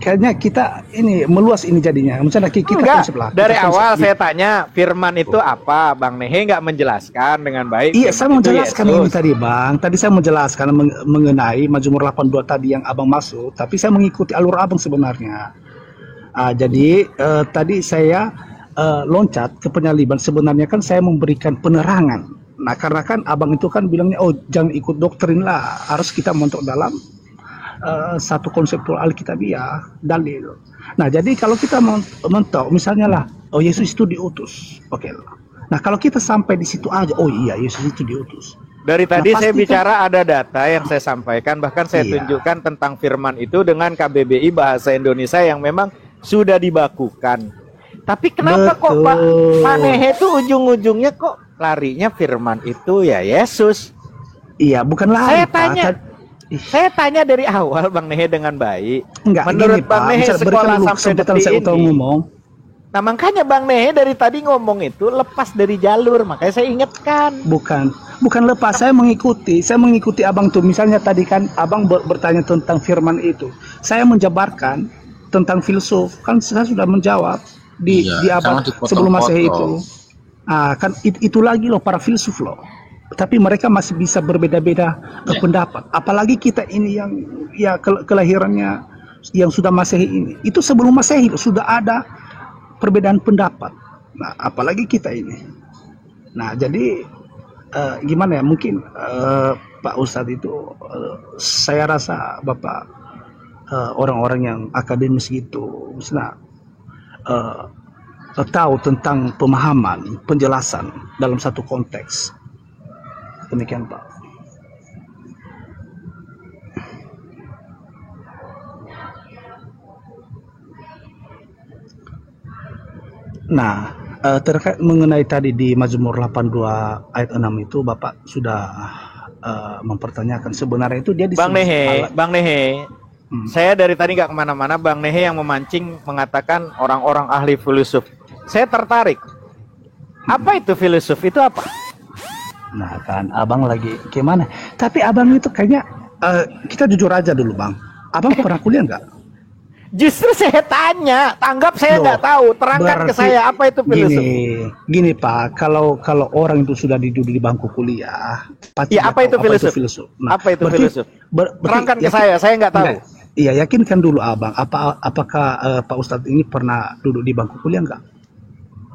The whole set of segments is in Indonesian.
kayaknya kita ini meluas ini jadinya. Misalnya kita Enggak, konsep lah. dari Kita konsep. awal saya tanya firman itu apa, Bang Nehe nggak menjelaskan dengan baik. Iya, Firman saya itu menjelaskan ini Yesus. tadi, Bang. Tadi saya menjelaskan mengenai Mazmur 82 tadi yang Abang masuk, tapi saya mengikuti alur Abang sebenarnya. Jadi tadi saya loncat ke penyaliban. Sebenarnya kan saya memberikan penerangan. Nah, karena kan Abang itu kan bilangnya, oh jangan ikut doktrin lah, harus kita montok dalam satu konseptual Alkitabiah, dalil. Nah, jadi kalau kita mentok, misalnya lah, oh Yesus itu diutus, oke lah. Nah, kalau kita sampai di situ aja, oh iya Yesus itu diutus. Dari Nah, tadi saya pasti kan, bicara ada data yang saya sampaikan, bahkan saya iya, tunjukkan tentang firman itu dengan KBBI Bahasa Indonesia yang memang sudah dibakukan. Tapi kenapa kok Pak betul. Nehe itu ujung-ujungnya kok larinya firman itu ya Yesus? Iya, bukan lari, Saya Pak. tanya, saya tanya dari awal Bang Nehe dengan baik. Enggak, gini, Menurut Bang Pak. Nehe Bisa berikan sekolah dulu sampai kesempatan detik saya untuk ini. ngomong. Nah makanya Bang Nehe dari tadi ngomong itu lepas dari jalur, makanya saya ingatkan. Bukan lepas, saya mengikuti Abang tuh. Misalnya tadi kan Abang bertanya tentang firman itu. Saya menjabarkan tentang filsuf. Kan saya sudah menjawab di Iya, abad jangan sebelum Masehi itu. dipotong-potong. Kan itu lagi loh para filsuf loh. Tapi mereka masih bisa berbeda-beda pendapat. Apalagi kita ini yang ya kelahirannya yang sudah Masehi ini. Itu sebelum Masehi loh, sudah ada perbedaan pendapat. Nah, apalagi kita ini. Nah, jadi gimana ya? Mungkin Pak Ustadz itu saya rasa Bapak orang-orang yang akademis gitu, misalnya eh, tahu tentang pemahaman, penjelasan dalam satu konteks. Demikian, Pak. Nah, terkait mengenai tadi di Mazmur 82 ayat 6 itu Bapak sudah mempertanyakan sebenarnya itu dia Bang disebut Nehe, alat. Bang Nehe, saya dari tadi nggak kemana-mana. Bang Nehe yang memancing mengatakan orang-orang ahli filsuf. Saya tertarik. Apa itu filsuf? Itu apa? Nah, kan Abang lagi gimana? Tapi Abang itu kayaknya kita jujur aja dulu, Bang. Abang pernah kuliah nggak? Justru saya tanya, tanggap saya Loh, nggak tahu. Terangkan ke berarti saya apa itu filsuf. gini Pak, kalau orang itu sudah duduk di bangku kuliah, pasti Ya dia apa tahu itu filsuf? filsuf. Nah, Apa itu berarti, filsuf? berarti Terangkan ke saya nggak tahu. enggak, iya yakinkan dulu Abang, apakah Pak Ustadz ini pernah duduk di bangku kuliah nggak?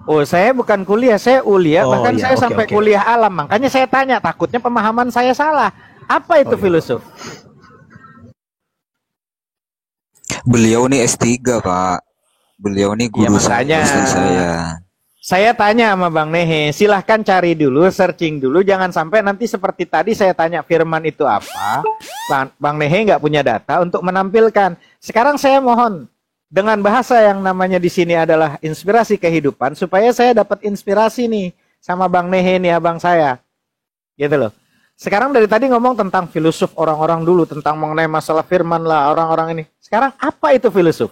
Oh, saya bukan kuliah, saya uliah. Oh Bahkan iya, saya oke sampai oke. kuliah alam. Makanya saya tanya, takutnya pemahaman saya salah. Apa itu Oh iya. filsuf? Beliau nih S3, Kak. Beliau nih Ya guru makanya Ustaz saya. saya tanya sama Bang Nehe, silahkan cari dulu, searching dulu, jangan sampai nanti seperti tadi saya tanya firman itu apa, Bang Nehe nggak punya data untuk menampilkan. Sekarang saya mohon dengan bahasa yang namanya di sini adalah inspirasi kehidupan, supaya saya dapat inspirasi nih sama Bang Nehe nih abang saya, gitu loh. Sekarang dari tadi ngomong tentang filsuf orang-orang dulu, tentang mengenai masalah firman lah orang-orang ini. Sekarang apa itu filsuf?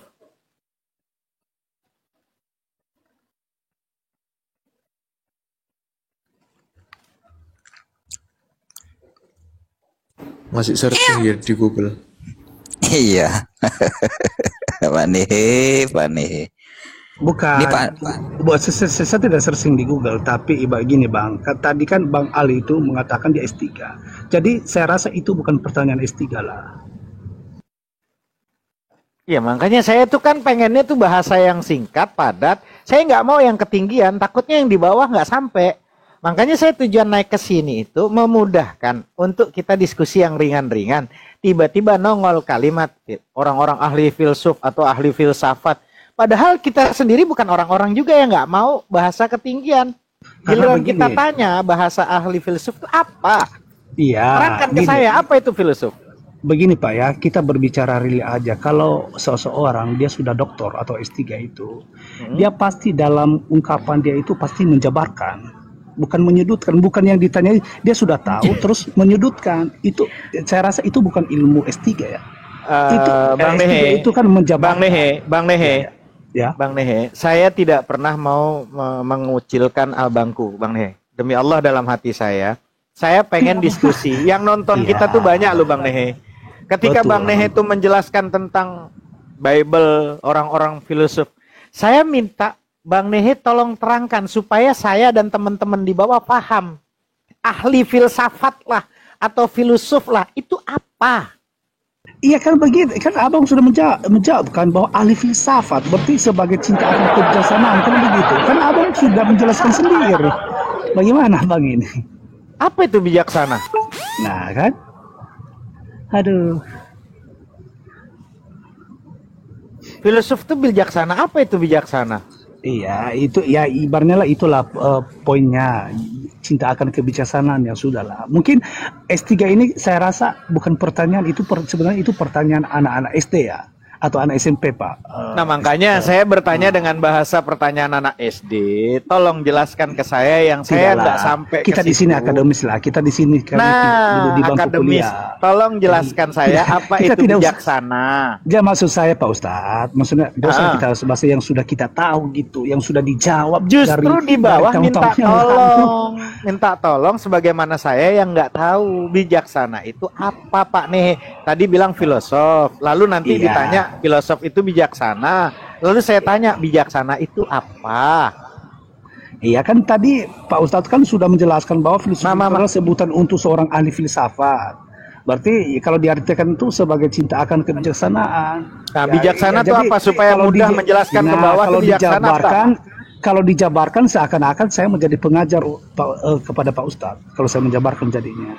Masih searching ya di Google. Iya. Pak Nehe, Pak Nehe. Bukan, Ini Pak, saya tidak searching di Google, tapi gini Bang, tadi kan Bang Ali itu mengatakan dia S3. Jadi saya rasa itu bukan pertanyaan S3 lah. Ya makanya saya tuh kan pengennya tuh bahasa yang singkat, padat. Saya nggak mau yang ketinggian, takutnya yang di bawah nggak sampai. Makanya saya tujuan naik ke sini itu memudahkan untuk kita diskusi yang ringan-ringan. Tiba-tiba nongol kalimat orang-orang ahli filsuf atau ahli filsafat. Padahal kita sendiri bukan orang-orang juga yang nggak mau bahasa ketinggian. Giliran kita tanya bahasa ahli filsuf itu apa? Iya. Terangkan ke saya, apa itu filsuf? Begini Pak ya, kita berbicara real aja. Kalau seseorang dia sudah doktor atau S3 itu, dia pasti dalam ungkapan dia itu pasti menjabarkan, bukan menyudutkan. Bukan yang ditanya dia sudah tahu terus menyudutkan. Itu saya rasa itu bukan ilmu S3 ya. Itu Bang S3 Nehe, itu kan menjabarkan. Bang Nehe. Ya. Bang Nehe, saya tidak pernah mau mengucilkan abangku, Bang Nehe. Demi Allah dalam hati saya pengen diskusi. Yang nonton kita tuh banyak loh, Bang Nehe. Ketika Betul. Bang Nehe itu menjelaskan tentang Bible, orang-orang filosof. Saya minta Bang Nehe tolong terangkan supaya saya dan teman-teman di bawah paham. Ahli filsafat lah atau filosof lah itu apa? Iya kan begitu, kan abang sudah menjawabkan bahwa ahli filsafat berarti sebagai cinta akan kebijaksanaan, kan begitu. Kan abang sudah menjelaskan sendiri. Bagaimana bang ini? Apa itu bijaksana? Nah kan, aduh. Filosof itu bijaksana. Apa itu bijaksana? Iya, itu ya ibaratnya lah itulah poinnya, cinta akan kebijaksanaan ya sudahlah. Mungkin S3 ini saya rasa bukan pertanyaan itu sebenarnya itu pertanyaan anak-anak SD ya atau anak SMP Pak. Nah makanya saya bertanya dengan bahasa pertanyaan anak SD. Tolong jelaskan ke saya yang saya nggak sampai kita ke di sini situ. akademis lah, kita di sini kan Nah, di bangku akademis. kuliah. Tolong jelaskan saya apa kita itu tidak usah- bijaksana. Ya maksud saya Pak Ustadz, maksudnya dosa kita bahasa yang sudah kita tahu gitu, yang sudah dijawab Justru di bawah dari minta tahun-tahun yang lalu. tolong, minta tolong sebagaimana saya yang nggak tahu bijaksana itu apa Pak Nehe. Tadi bilang filosof, lalu nanti Iya. ditanya filosof itu bijaksana, lalu saya tanya bijaksana itu apa? Iya kan tadi Pak Ustadz kan sudah menjelaskan bahwa filsafat Nah, adalah sebutan untuk seorang ahli filsafat. Berarti kalau diartikan itu sebagai cinta akan kebijaksanaan. Nah, bijaksana itu jadi apa supaya kalau mudah menjelaskan ke bawah kalau itu bijaksana dijabarkan, kalau dijabarkan seakan-akan saya menjadi pengajar kepada Pak Ustadz. Kalau saya menjabarkan jadinya.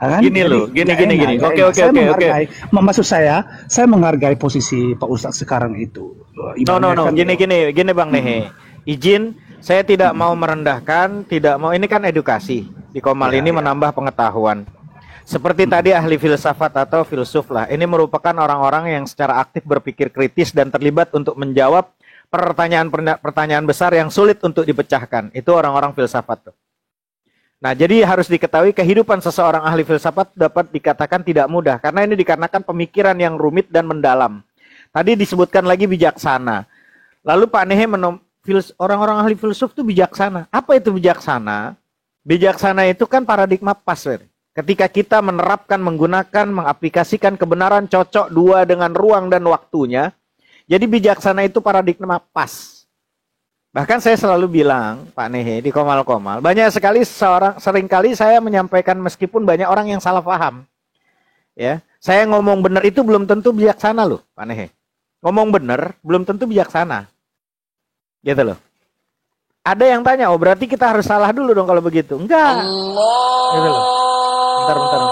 Kan? Gini loh, gini. Nggak Oke, enak. Saya oke. menghargai, maksud saya menghargai posisi Pak Ustadz sekarang itu. No. Ibaratnya kan- Gini Bang Nehe. Izin, saya tidak mau merendahkan, tidak mau ini kan edukasi. Di Komal ini menambah pengetahuan. Seperti tadi ahli filsafat atau filsuf lah. Ini merupakan orang-orang yang secara aktif berpikir kritis dan terlibat untuk menjawab pertanyaan besar yang sulit untuk dipecahkan. Itu orang-orang filsafat tuh. Nah, jadi harus diketahui kehidupan seseorang ahli filsafat dapat dikatakan tidak mudah karena ini dikarenakan pemikiran yang rumit dan mendalam. Tadi disebutkan lagi bijaksana. Lalu Pak Nehe orang-orang ahli filsuf itu bijaksana. Apa itu bijaksana? Bijaksana itu kan paradigma pas, ketika kita menerapkan, menggunakan, mengaplikasikan kebenaran cocok dua dengan ruang dan waktunya. Jadi bijaksana itu paradigma pas. Bahkan saya selalu bilang, Pak Nehe, di Komal-Komal, banyak sekali seringkali saya menyampaikan meskipun banyak orang yang salah paham. Ya, saya ngomong benar itu belum tentu bijaksana loh, Pak Nehe. Ngomong benar belum tentu bijaksana. Gitu loh. Ada yang tanya, oh berarti kita harus salah dulu dong kalau begitu. Enggak. Gitu loh. Bentar.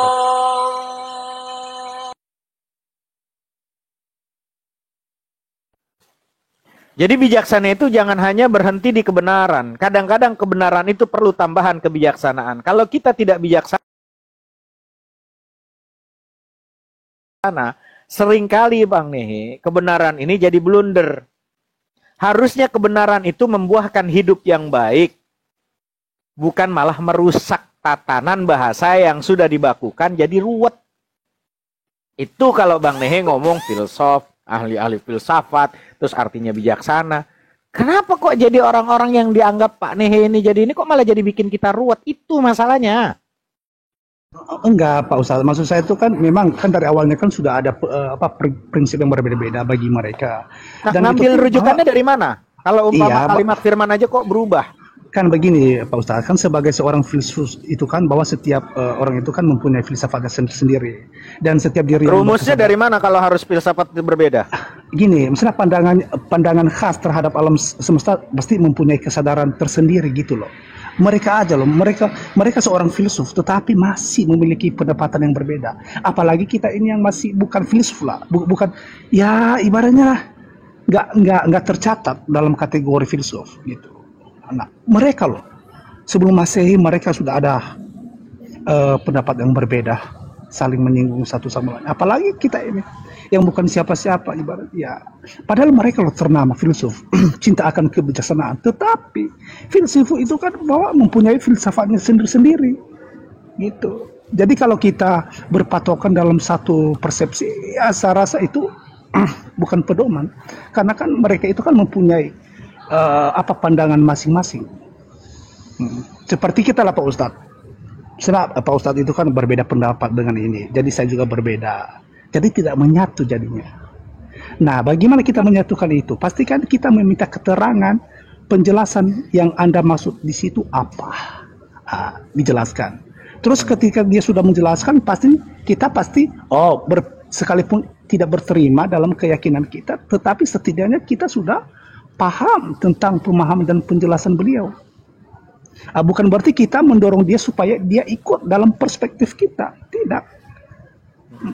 Jadi bijaksana itu jangan hanya berhenti di kebenaran. Kadang-kadang kebenaran itu perlu tambahan kebijaksanaan. Kalau kita tidak bijaksana, seringkali Bang Nehe, kebenaran ini jadi blunder. Harusnya kebenaran itu membuahkan hidup yang baik. Bukan malah merusak tatanan bahasa yang sudah dibakukan jadi ruwet. Itu kalau Bang Nehe ngomong filsuf, ahli-ahli filsafat, terus artinya bijaksana. Kenapa kok jadi orang-orang yang dianggap Pak Nehe ini jadi ini kok malah jadi bikin kita ruwet? Itu masalahnya. Enggak Pak Ustadz, maksud saya itu kan memang kan dari awalnya kan sudah ada prinsip yang berbeda-beda bagi mereka. Nah, Dan ngambil itu- rujukannya dari mana? Kalau umpama Iya, kalimat firman aja kok berubah. Kan begini Pak Ustadz, kan sebagai seorang filsuf itu kan bahwa setiap orang itu kan mempunyai filsafatnya sendiri. Dan setiap diri yang Rumusnya berkesadaran- dari mana kalau harus filsafat itu berbeda? Gini, misalnya pandangan khas terhadap alam semesta pasti mempunyai kesadaran tersendiri gitu loh. Mereka aja loh, mereka seorang filsuf tetapi masih memiliki pendapatan yang berbeda. Apalagi kita ini yang masih bukan filsuf lah, bukan ya ibaratnya nggak tercatat dalam kategori filsuf gitu. Nah, mereka loh sebelum Masehi mereka sudah ada pendapat yang berbeda, saling menyinggung satu sama lain. Apalagi kita ini yang bukan siapa-siapa ibarat ya. Padahal mereka loh ternama filsuf, cinta akan kebijaksanaan. Tetapi filsuf itu kan bahwa mempunyai filsafatnya sendiri-sendiri gitu. Jadi kalau kita berpatokan dalam satu persepsi, ya saya rasa itu bukan pedoman. Karena kan mereka itu kan mempunyai pandangan masing-masing. Seperti kita lah Pak Ustadz. Pak Ustadz itu kan berbeda pendapat dengan ini. Jadi saya juga berbeda. Jadi tidak menyatu jadinya. Nah, bagaimana kita menyatukan itu? Pastikan kita meminta keterangan, penjelasan yang Anda maksud di situ apa. Dijelaskan. Terus ketika dia sudah menjelaskan, kita pasti, sekalipun tidak berterima dalam keyakinan kita, tetapi setidaknya kita sudah paham tentang pemahaman dan penjelasan beliau. Bukan berarti kita mendorong dia supaya dia ikut dalam perspektif kita. Tidak.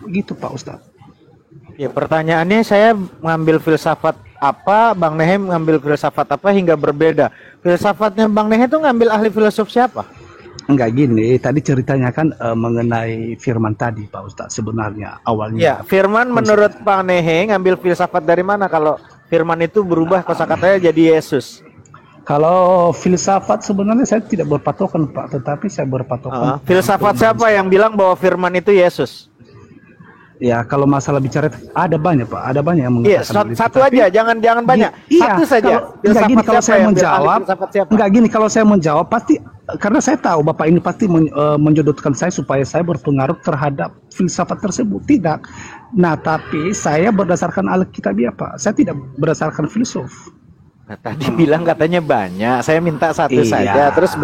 Gitu Pak Ustadz. Ya, pertanyaannya saya mengambil filsafat apa, Bang Nehe mengambil filsafat apa hingga berbeda. Filsafatnya Bang Nehe itu ngambil ahli filosof siapa? Enggak gini, tadi ceritanya kan mengenai firman tadi Pak Ustadz sebenarnya awalnya. Ya, firman menurut Bang Nehe ngambil filsafat dari mana kalau firman itu berubah kosakatanya jadi Yesus? Kalau filsafat sebenarnya saya tidak berpatokan Pak, tetapi saya berpatokan. Filsafat siapa yang bilang bahwa firman itu Yesus? Ya, kalau masalah bicara ada banyak Pak, ada banyak yang Iya, mengatakan satu aja, jangan banyak. Iya, Satu saja. Enggak gini kalau saya menjawab, enggak gini kalau saya menjawab pasti karena saya tahu Bapak ini pasti menjodohkan saya supaya saya berpengaruh terhadap filsafat tersebut. Tidak. Nah, tapi saya berdasarkan Alkitabiah Pak. Saya tidak berdasarkan filsuf. Nah, tadi bilang katanya banyak. Saya minta satu Iya. saja. Terus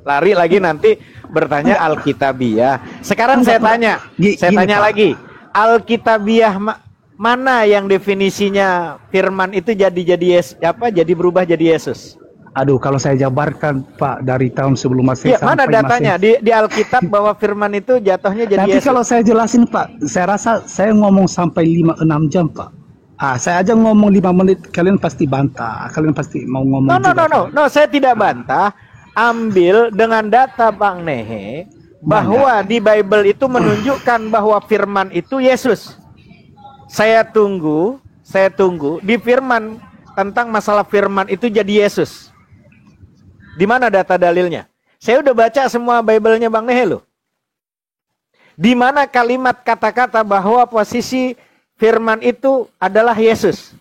lari lagi nanti bertanya Alkitabiah. Sekarang saya tanya. Saya Gini, tanya Pak. lagi. Alkitabiah mana yang definisinya firman itu jadi berubah jadi Yesus? Aduh, kalau saya jabarkan Pak dari tahun sebelum Masehi Ya, mana datanya di Alkitab bahwa firman itu jatuhnya jadi Tapi Yesus? kalau saya jelasin Pak, saya rasa saya ngomong sampai 5-6 jam Pak. Saya aja ngomong 5 menit, kalian pasti bantah. Kalian pasti mau ngomong No, saya tidak bantah. Ambil dengan data Bang Nehe bahwa di Bible itu menunjukkan bahwa firman itu Yesus. Saya tunggu di firman tentang masalah firman itu jadi Yesus. Di mana data dalilnya? Saya udah baca semua Bible-nya Bang Nehe loh. Di mana kalimat kata-kata bahwa posisi firman itu adalah Yesus.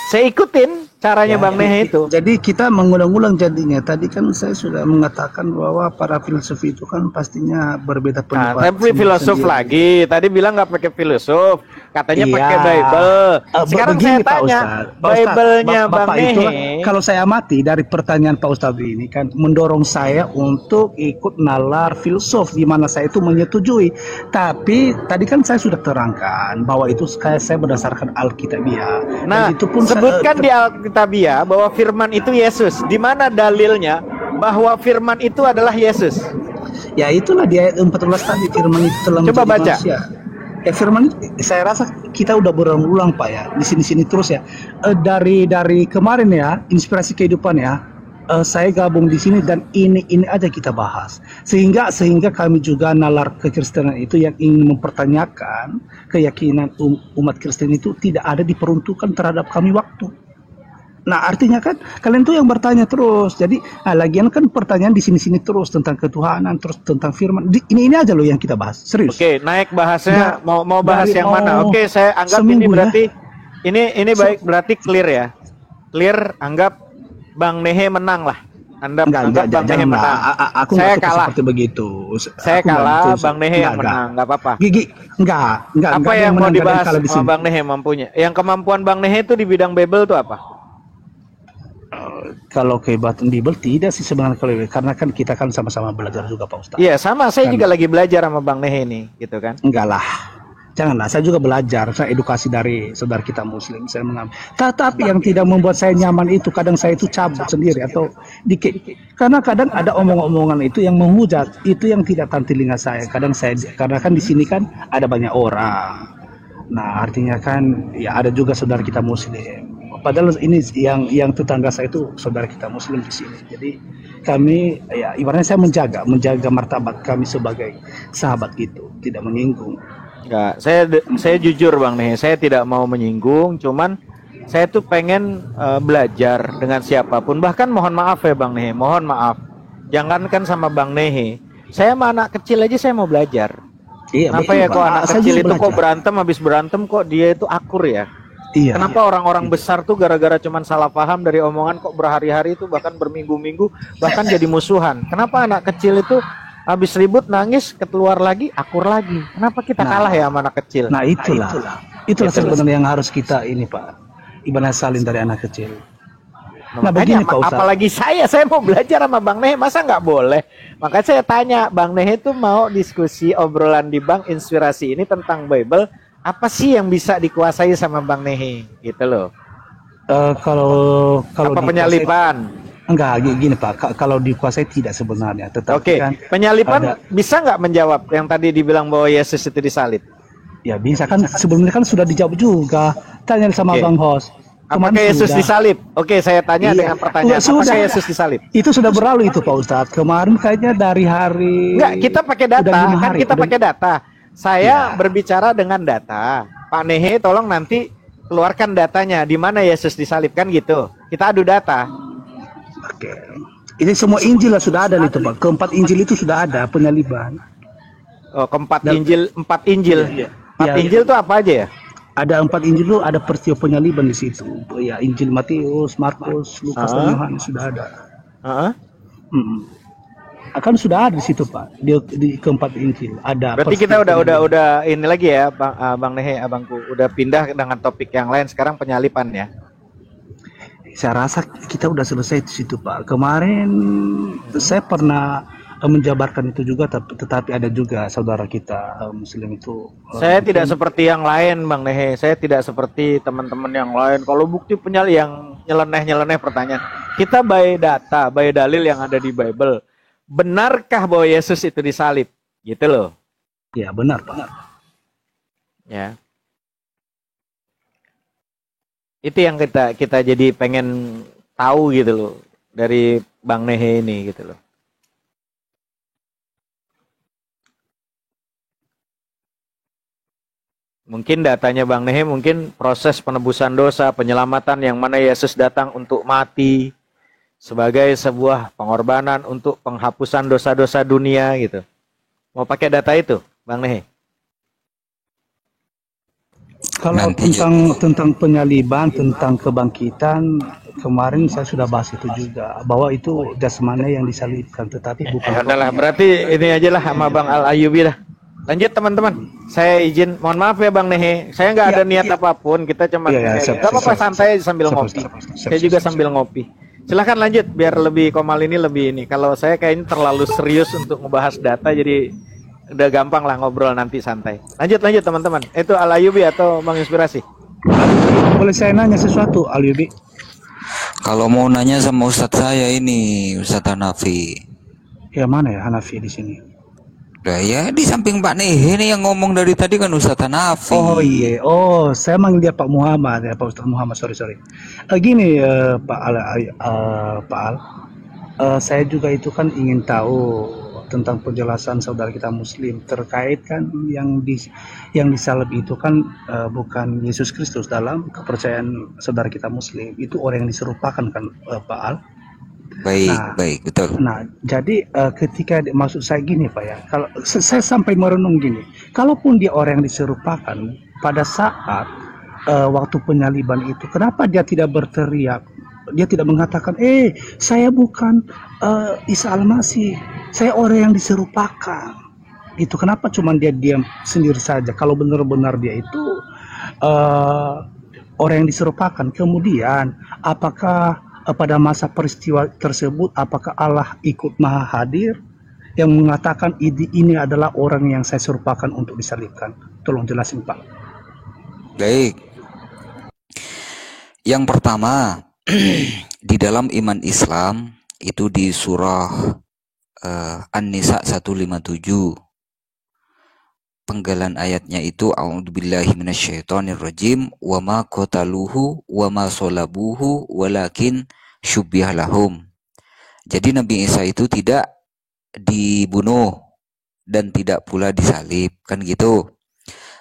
Saya ikutin caranya Bang Nehe itu. Jadi kita mengulang-ulang jadinya. Tadi kan saya sudah mengatakan bahwa para filsuf itu kan pastinya berbeda pendapat. Tapi filosof lagi. Tadi bilang nggak pakai filosof. Katanya pakai Bible. Sekarang begini, saya Pak tanya, Ustadz. Bible-nya Bang itu, Nehe. kalau saya amati dari pertanyaan Pak Ustadz ini kan mendorong saya untuk ikut nalar filsuf di mana saya itu menyetujui. Tapi tadi kan saya sudah terangkan bahwa itu saya berdasarkan Alkitabiah. Nah, dan itu pun sebutkan di Alkitabiah bahwa firman itu Yesus. Di mana dalilnya bahwa firman itu adalah Yesus? Ya itulah di ayat 14 tadi firman itu telah Coba menjadi baca. manusia. Firman saya rasa kita udah berulang-ulang Pak ya di sini terus ya. Dari kemarin ya inspirasi kehidupan ya. Saya gabung di sini dan ini aja kita bahas sehingga kami juga nalar kekristenan itu yang ingin mempertanyakan keyakinan umat Kristen itu tidak ada diperuntukkan terhadap kami waktu. Nah artinya kan kalian tuh yang bertanya terus. Jadi lagian kan pertanyaan di sini terus tentang ketuhanan, terus tentang firman. Ini aja loh yang kita bahas. Serius. Oke, naik bahasnya. Mau bahas yang mana? Oke, saya anggap seminggu, ini berarti ini baik berarti clear ya. Clear, anggap Bang Nehe menang lah. Anggap Bang Nehe menang. Aku saya suka kalah seperti begitu. Saya kalah, Bang Nehe yang menang, nggak apa-apa. Gigi, enggak. Apa yang mau dibahas di sini. sama Bang Nehe mampunya? Yang kemampuan Bang Nehe itu di bidang Bible itu apa? Kalau kehebatan Bible tidak sih sebenarnya karena kan kita kan sama-sama belajar juga Pak Ustadz. Iya sama, saya juga lagi belajar sama Bang Nehe nih, gitu kan? Enggak lah, janganlah. Saya juga belajar, saya edukasi dari saudara kita Muslim. Saya mengambil. Tetapi yang tidak membuat saya nyaman itu kadang saya itu cabut sendiri atau dikit. Karena kadang ada omong-omongan itu yang menghujat, itu yang tidak tahan telinga saya. Kadang karena kan di sini kan ada banyak orang. Nah artinya kan ya ada juga saudara kita Muslim. Padahal ini yang tetangga saya itu saudara kita Muslim di sini. Jadi kami ya ibaratnya saya menjaga martabat kami sebagai sahabat gitu, tidak menyinggung. Enggak, saya jujur Bang Nehe, saya tidak mau menyinggung, cuman saya tuh pengen belajar dengan siapapun. Bahkan mohon maaf ya Bang Nehe, mohon maaf. Jangankan sama Bang Nehe, saya sama anak kecil aja saya mau belajar. Iya, kenapa betul, ya kok Pak. anak Saya kecil juga itu kok belajar. habis berantem kok dia itu akur ya? Iya. Kenapa orang-orang besar tuh gara-gara cuman salah paham dari omongan kok berhari-hari itu bahkan berminggu-minggu bahkan jadi musuhan? Kenapa anak kecil itu Habis ribut nangis, keluar lagi, akur lagi. Kenapa kita kalah ya sama anak kecil? Nah itulah sebenarnya yang harus kita ini Pak, ibadah salin dari anak kecil. Nah begini Pak Ustaz. Apalagi saya mau belajar sama Bang Nehe, masa nggak boleh? Makanya saya tanya, Bang Nehe tuh mau diskusi obrolan di Bang Inspirasi ini tentang Bible, apa sih yang bisa dikuasai sama Bang Nehe? Gitu loh. Kalau apa penyalipan? Enggak, gini Pak, kalau dikuasai tidak sebenarnya. Tetapi kan penyalipan bisa nggak menjawab yang tadi dibilang bahwa Yesus itu disalib? Ya bisa kan, sebelumnya kan sudah dijawab juga. Tanya sama Bang Hos. Apakah Yesus disalib? Oke, saya tanya dengan pertanyaan, apakah Yesus disalib? Itu sudah berlalu itu Pak Ustadz. Kemarin kayaknya dari hari... Enggak, kita pakai data, kan kita pakai data. Saya berbicara dengan data. Pak Nehe tolong nanti keluarkan datanya, di mana Yesus disalib, kan gitu. Kita adu data. Oke. Ini semua Injil lah sudah ada itu Pak. Keempat Injil itu sudah ada penyaliban. Oh, keempat Injil, 4 Injil. Empat Injil itu apa aja ya? Ada 4 Injil itu ada peristiwa penyaliban di situ. Ya, Injil Matius, Markus, Lukas dan Yohanes sudah ada. Akan sudah ada di situ Pak. Di keempat Injil ada. Berarti kita udah ini lagi ya, Bang Nehe, abangku, udah pindah dengan topik yang lain sekarang penyaliban ya. Saya rasa kita udah selesai di situ Pak. Kemarin saya pernah menjabarkan itu juga, tetapi ada juga saudara kita Muslim itu. Saya tidak seperti yang lain Bang Nehe. Saya tidak seperti teman-teman yang lain. Kalau bukti yang nyeleneh pertanyaan. Kita by data, by dalil yang ada di Bible. Benarkah bahwa Yesus itu disalib? Gitu loh. Ya benar Pak. Ya. Itu yang kita jadi pengen tahu gitu loh dari Bang Nehe ini gitu loh. Mungkin datanya Bang Nehe mungkin proses penebusan dosa, penyelamatan yang mana Yesus datang untuk mati sebagai sebuah pengorbanan untuk penghapusan dosa-dosa dunia gitu. Mau pakai data itu Bang Nehe? Kalau tentang penyaliban, tentang kebangkitan, kemarin saya sudah bahas itu juga, bahwa itu jasmani yang disalibkan, tetapi bukan. Adalah berarti ini aja lah sama Bang Al Ayubi lah. Lanjut teman-teman, saya izin, mohon maaf ya Bang Nehe, saya nggak ada niat apapun, kita cuma nggak apa-apa santai sambil ngopi. Saya juga sambil ngopi. Silahkan lanjut, biar lebih Komal ini lebih ini. Kalau saya kayaknya terlalu serius untuk ngebahas data, jadi udah gampang lah ngobrol nanti santai. Lanjut teman-teman. Itu Al Ayubi atau Bang Inspirasi? Boleh saya nanya sesuatu Al Ayubi? Kalau mau nanya sama Ustadz saya ini, Ustadz Hanafi. Ya mana ya Hanafi di sini? Nah ya di samping Pak Nehe ini yang ngomong dari tadi kan Ustadz Hanafi. Oh iya, saya manggil dia Pak Muhammad ya, Pak Ustadz Muhammad, sorry. Gini Pak Al, saya juga itu kan ingin tahu tentang penjelasan saudara kita Muslim terkait kan yang disalib itu kan bukan Yesus Kristus. Dalam kepercayaan saudara kita Muslim itu orang yang diserupakan kan Pak Al. Baik, betul. Nah, jadi ketika maksud saya gini Pak ya, kalau saya sampai merenung gini, kalaupun dia orang yang diserupakan pada saat waktu penyaliban itu, kenapa dia tidak berteriak? Dia tidak mengatakan, saya bukan Isa Al-Masih, saya orang yang diserupakan. Itu kenapa cuman dia diam sendiri saja? Kalau benar-benar dia itu orang yang diserupakan, kemudian apakah pada masa peristiwa tersebut, apakah Allah ikut maha hadir yang mengatakan ini adalah orang yang saya serupakan untuk disalibkan? Tolong jelasin Pak. Baik. Yang pertama, di dalam iman Islam itu di surah An-Nisa 157, penggalan ayatnya itu a'udzubillahi minasyaitonirrajim wa ma qataluhu wa ma salabuhu walakin syubbiha lahum. Jadi Nabi Isa itu tidak dibunuh dan tidak pula disalib, kan gitu.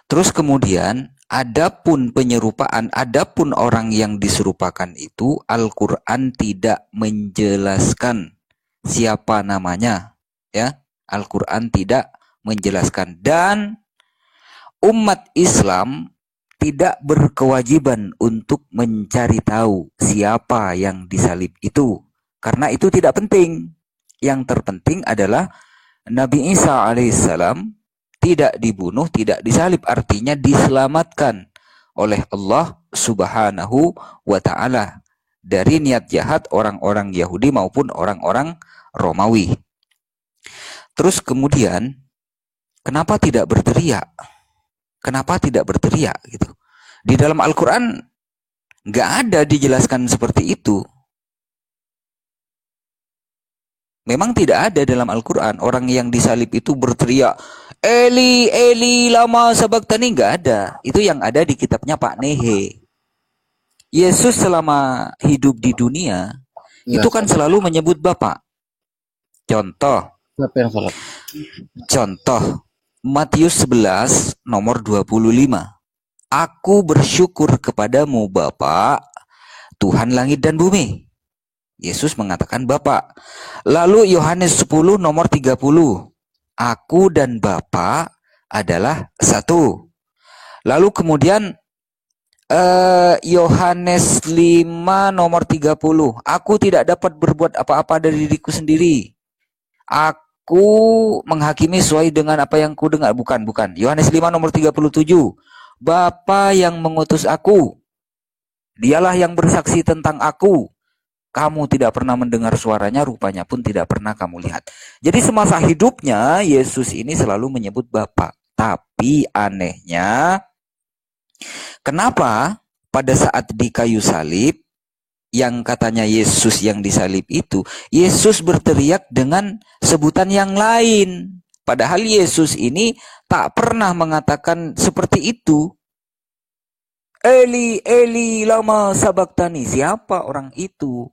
Terus kemudian adapun penyerupaan, adapun orang yang diserupakan itu Al-Qur'an tidak menjelaskan siapa namanya, ya. Al-Qur'an tidak menjelaskan, dan umat Islam tidak berkewajiban untuk mencari tahu siapa yang disalib itu, karena itu tidak penting. Yang terpenting adalah Nabi Isa alaihissalam tidak dibunuh, tidak disalib, artinya diselamatkan oleh Allah Subhanahu wa taala dari niat jahat orang-orang Yahudi maupun orang-orang Romawi. Terus kemudian kenapa tidak berteriak? Kenapa tidak berteriak gitu? Di dalam Al-Qur'an nggak ada dijelaskan seperti itu. Memang tidak ada dalam Al-Quran orang yang disalib itu berteriak Eli, Eli, lama sabaqtani, nggak ada. Itu yang ada di kitabnya Pak Nehe. Yesus selama hidup di dunia itu kan selalu menyebut Bapak. Contoh Matius 11 nomor 25. Aku bersyukur kepadamu Bapa, Tuhan langit dan bumi. Yesus mengatakan Bapa. Lalu Yohanes 10 nomor 30. Aku dan Bapa adalah satu. Lalu kemudian Yohanes 5 nomor 30. Aku tidak dapat berbuat apa-apa dari diriku sendiri. Aku menghakimi sesuai dengan apa yang ku dengar. Bukan. Yohanes 5 nomor 37. Bapa yang mengutus aku. Dialah yang bersaksi tentang aku. Kamu tidak pernah mendengar suaranya, rupanya pun tidak pernah kamu lihat. Jadi semasa hidupnya Yesus ini selalu menyebut Bapa. Tapi anehnya, kenapa pada saat di kayu salib, yang katanya Yesus yang disalib itu, Yesus berteriak dengan sebutan yang lain. Padahal Yesus ini tak pernah mengatakan seperti itu. Eli, Eli, lama sabaqtani. Siapa orang itu?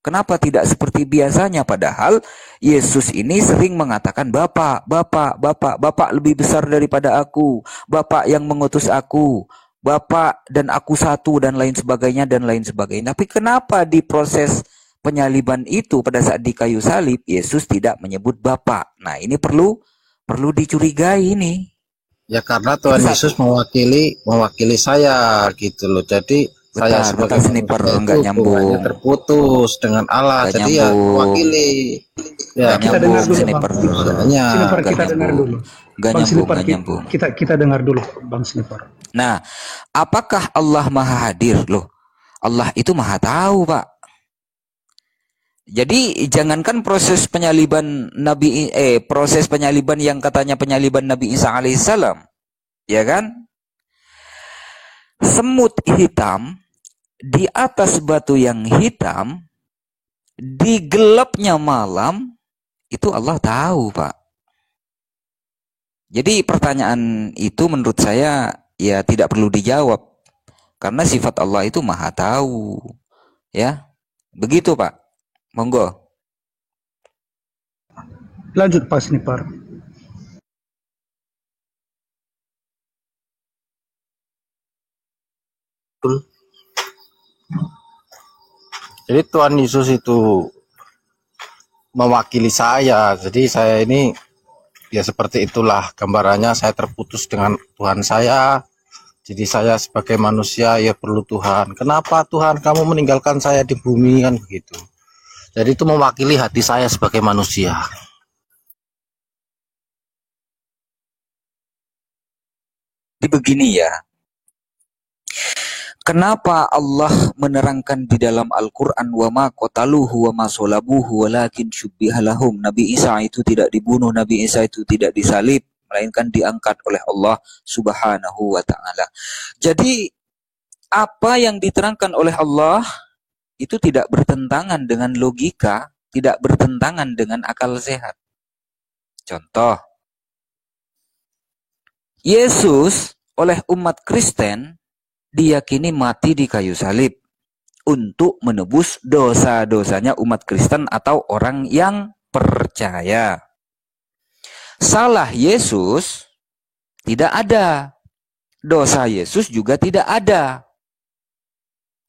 Kenapa tidak seperti biasanya? Padahal Yesus ini sering mengatakan Bapak, Bapak, Bapak, Bapak lebih besar daripada aku. Bapak yang mengutus aku. Bapak dan aku satu dan lain sebagainya dan lain sebagainya. Tapi kenapa di proses penyaliban itu pada saat di kayu salib Yesus tidak menyebut Bapak? Nah, ini perlu dicurigai ini. Ya karena Tuhan Yesus mewakili saya gitu loh. Jadi saya sebagai sniper nggak nyambung, terputus dengan Allah, gak jadi nyambung. ya mewakili. Ya kita dengar dulu sniper. Sniper kita dengar dulu. Bang Sniper, nyambung. Kita dengar dulu Bang Sniper. Nah, apakah Allah Maha Hadir? Loh, Allah itu Maha Tahu, Pak. Jadi jangankan proses penyaliban proses penyaliban yang katanya penyaliban Nabi Isa alaihissalam, ya kan? Semut hitam di atas batu yang hitam, di gelapnya malam, itu Allah tahu, Pak. Jadi pertanyaan itu menurut saya ya tidak perlu dijawab. Karena sifat Allah itu Maha Tahu. Ya. Begitu, Pak. Monggo. Lanjut Pak Sniper. Jadi Tuhan Yesus itu mewakili saya. Jadi saya ini ya seperti itulah gambarannya, saya terputus dengan Tuhan saya. Jadi saya sebagai manusia ya perlu Tuhan. Kenapa Tuhan kamu meninggalkan saya di bumi, kan begitu. Jadi itu mewakili hati saya sebagai manusia. Jadi begini ya. Kenapa Allah menerangkan di dalam Al-Quran wa ma qataluhu wa ma salabuhu walakin syubbiha lahum. Nabi Isa itu tidak dibunuh, Nabi Isa itu tidak disalib, melainkan diangkat oleh Allah Subhanahu wa taala. Jadi apa yang diterangkan oleh Allah itu tidak bertentangan dengan logika, tidak bertentangan dengan akal sehat. Contoh, Yesus oleh umat Kristen diyakini mati di kayu salib untuk menebus dosa-dosanya umat Kristen atau orang yang percaya. Salah Yesus tidak ada. Dosa Yesus juga tidak ada.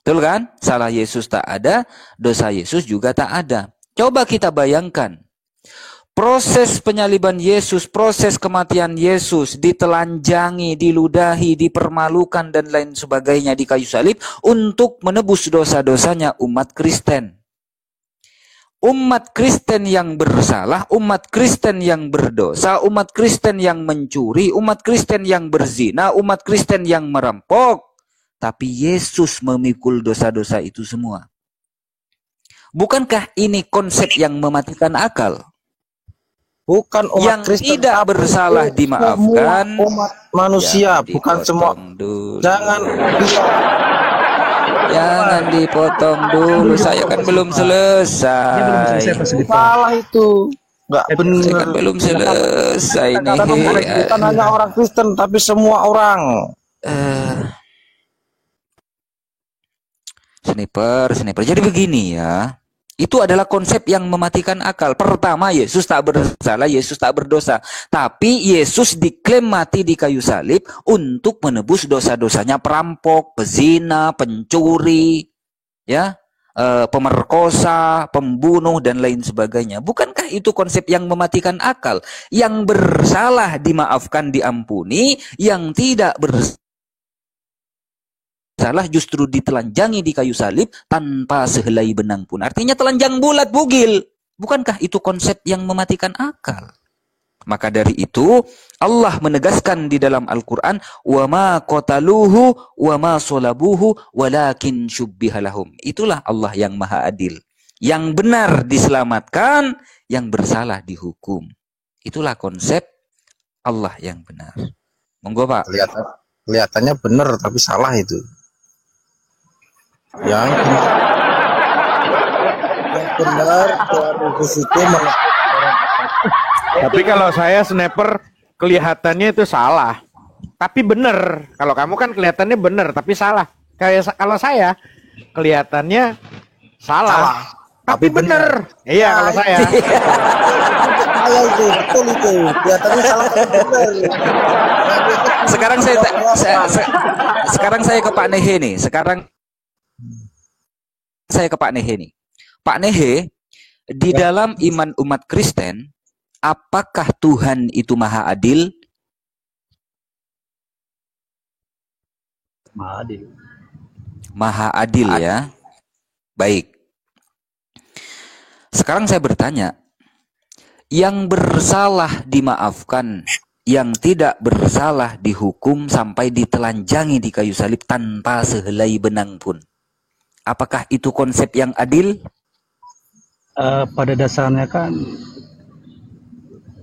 Betul kan? Salah Yesus tak ada, dosa Yesus juga tak ada. Coba kita bayangkan. Proses penyaliban Yesus, proses kematian Yesus, ditelanjangi, diludahi, dipermalukan, dan lain sebagainya di kayu salib untuk menebus dosa-dosanya umat Kristen. Umat Kristen yang bersalah, umat Kristen yang berdosa, umat Kristen yang mencuri, umat Kristen yang berzina, umat Kristen yang merampok. Tapi Yesus memikul dosa-dosa itu semua. Bukankah ini konsep yang mematikan akal? Bukan umat Yang Kristen, tidak tapi bersalah semua dimaafkan. umat manusia, bukan semua. Jangan Jangan dipotong dulu, saya kan belum selesai. Dia belum selesai Pak Sudipto. salah itu. Nggak Saya benar. kan belum selesai nih. Bukan hanya orang Kristen, tapi semua orang. Sniper. Jadi begini ya. Itu adalah konsep yang mematikan akal. Pertama, Yesus tak bersalah, Yesus tak berdosa. Tapi Yesus diklaim mati di kayu salib untuk menebus dosa-dosanya perampok, pezina, pencuri, ya, pemerkosa, pembunuh, dan lain sebagainya. Bukankah itu konsep yang mematikan akal? Yang bersalah dimaafkan, diampuni, yang tidak bersalah justru ditelanjangi di kayu salib tanpa sehelai benang pun. Artinya telanjang bulat bugil. Bukankah itu konsep yang mematikan akal? Maka dari itu Allah menegaskan di dalam Al-Quran, wa ma qataluhu wa ma salabuhu walakin syubbiha lahum. Itulah Allah yang maha adil. Yang benar diselamatkan, yang bersalah dihukum. Itulah konsep Allah yang benar. Monggo Pak. Kelihatannya benar, tapi salah itu. Yang benar Tuhan Yesus itu Tapi kalau saya sniper kelihatannya itu salah. Tapi benar. Kalau kamu kan kelihatannya benar tapi salah. Kalau saya kelihatannya salah. Tapi benar. Iya kalau saya. salah itu, betul itu. Kelihatannya salah tapi benar. Sekarang saya ke Pak Nehe nih. Pak Nehe, di dalam iman umat Kristen, apakah Tuhan itu maha adil? Maha adil ya. Baik. Sekarang saya bertanya, yang bersalah dimaafkan, yang tidak bersalah dihukum sampai ditelanjangi di kayu salib tanpa sehelai benang pun. Apakah itu konsep yang adil? Pada dasarnya kan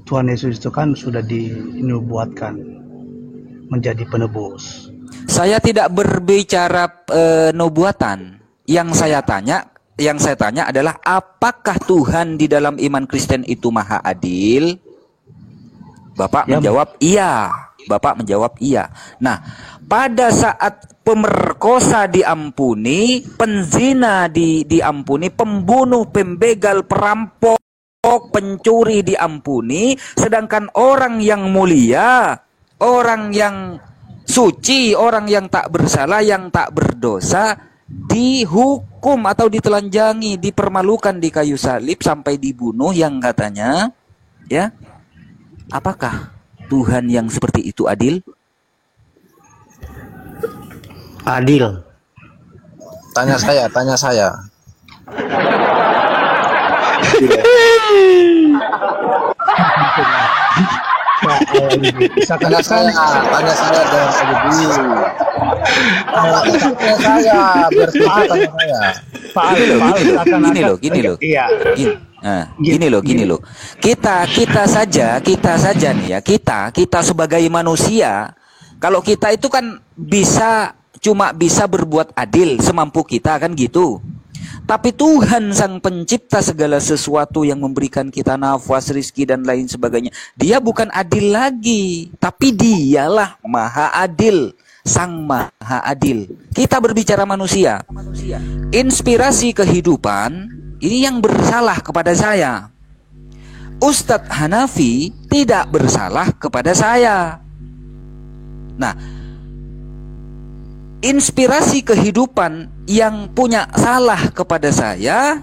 Tuhan Yesus itu kan sudah dinubuatkan menjadi penebus. Saya tidak berbicara nubuatan. Yang saya tanya adalah apakah Tuhan di dalam iman Kristen itu maha adil? Bapak menjawab iya. Nah, pada saat pemerkosa diampuni, penzina diampuni, pembunuh, pembegal, perampok, pencuri diampuni, sedangkan orang yang mulia, orang yang suci, orang yang tak bersalah, yang tak berdosa, dihukum atau ditelanjangi, dipermalukan di kayu salib sampai dibunuh, yang katanya, ya, apakah Tuhan yang seperti itu adil? Adil. Tanya saya. Tanya saya dan Gini loh. Kita saja nih ya, kita sebagai manusia, kalau kita itu kan cuma bisa berbuat adil semampu kita kan gitu. Tapi Tuhan sang pencipta segala sesuatu yang memberikan kita nafas, rizki dan lain sebagainya, Dia bukan adil lagi, tapi Dialah maha adil, sang maha adil. Kita berbicara manusia. Inspirasi kehidupan ini yang bersalah kepada saya. Ustadz Hanafi tidak bersalah kepada saya. Nah, inspirasi kehidupan yang punya salah kepada saya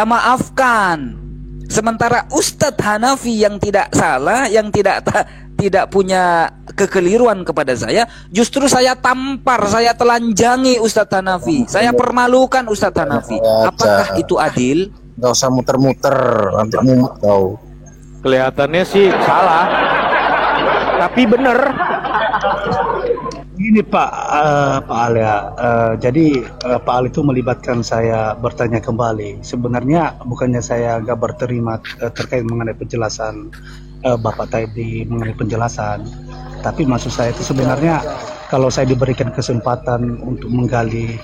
maafkan. Sementara Ustadz Hanafi yang tidak salah, yang tidak punya kekeliruan kepada saya, justru saya tampar, saya telanjangi Ustadz Hanafi, saya permalukan Ustadz Hanafi. Apakah itu adil? Nggak usah muter-muter, nanti mumet kau. Kelihatannya sih salah, tapi bener. Ini Pak Al ya, jadi Pak Al itu melibatkan saya bertanya kembali. Sebenarnya bukannya saya nggak berterima terkait mengenai penjelasan Bapak tadi mengenai penjelasan, tapi maksud saya itu sebenarnya kalau saya diberikan kesempatan untuk menggali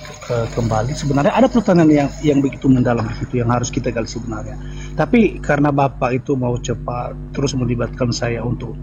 kembali, sebenarnya ada pertanyaan yang begitu mendalam di situ yang harus kita gali sebenarnya. Tapi karena Bapak itu mau cepat terus melibatkan saya untuk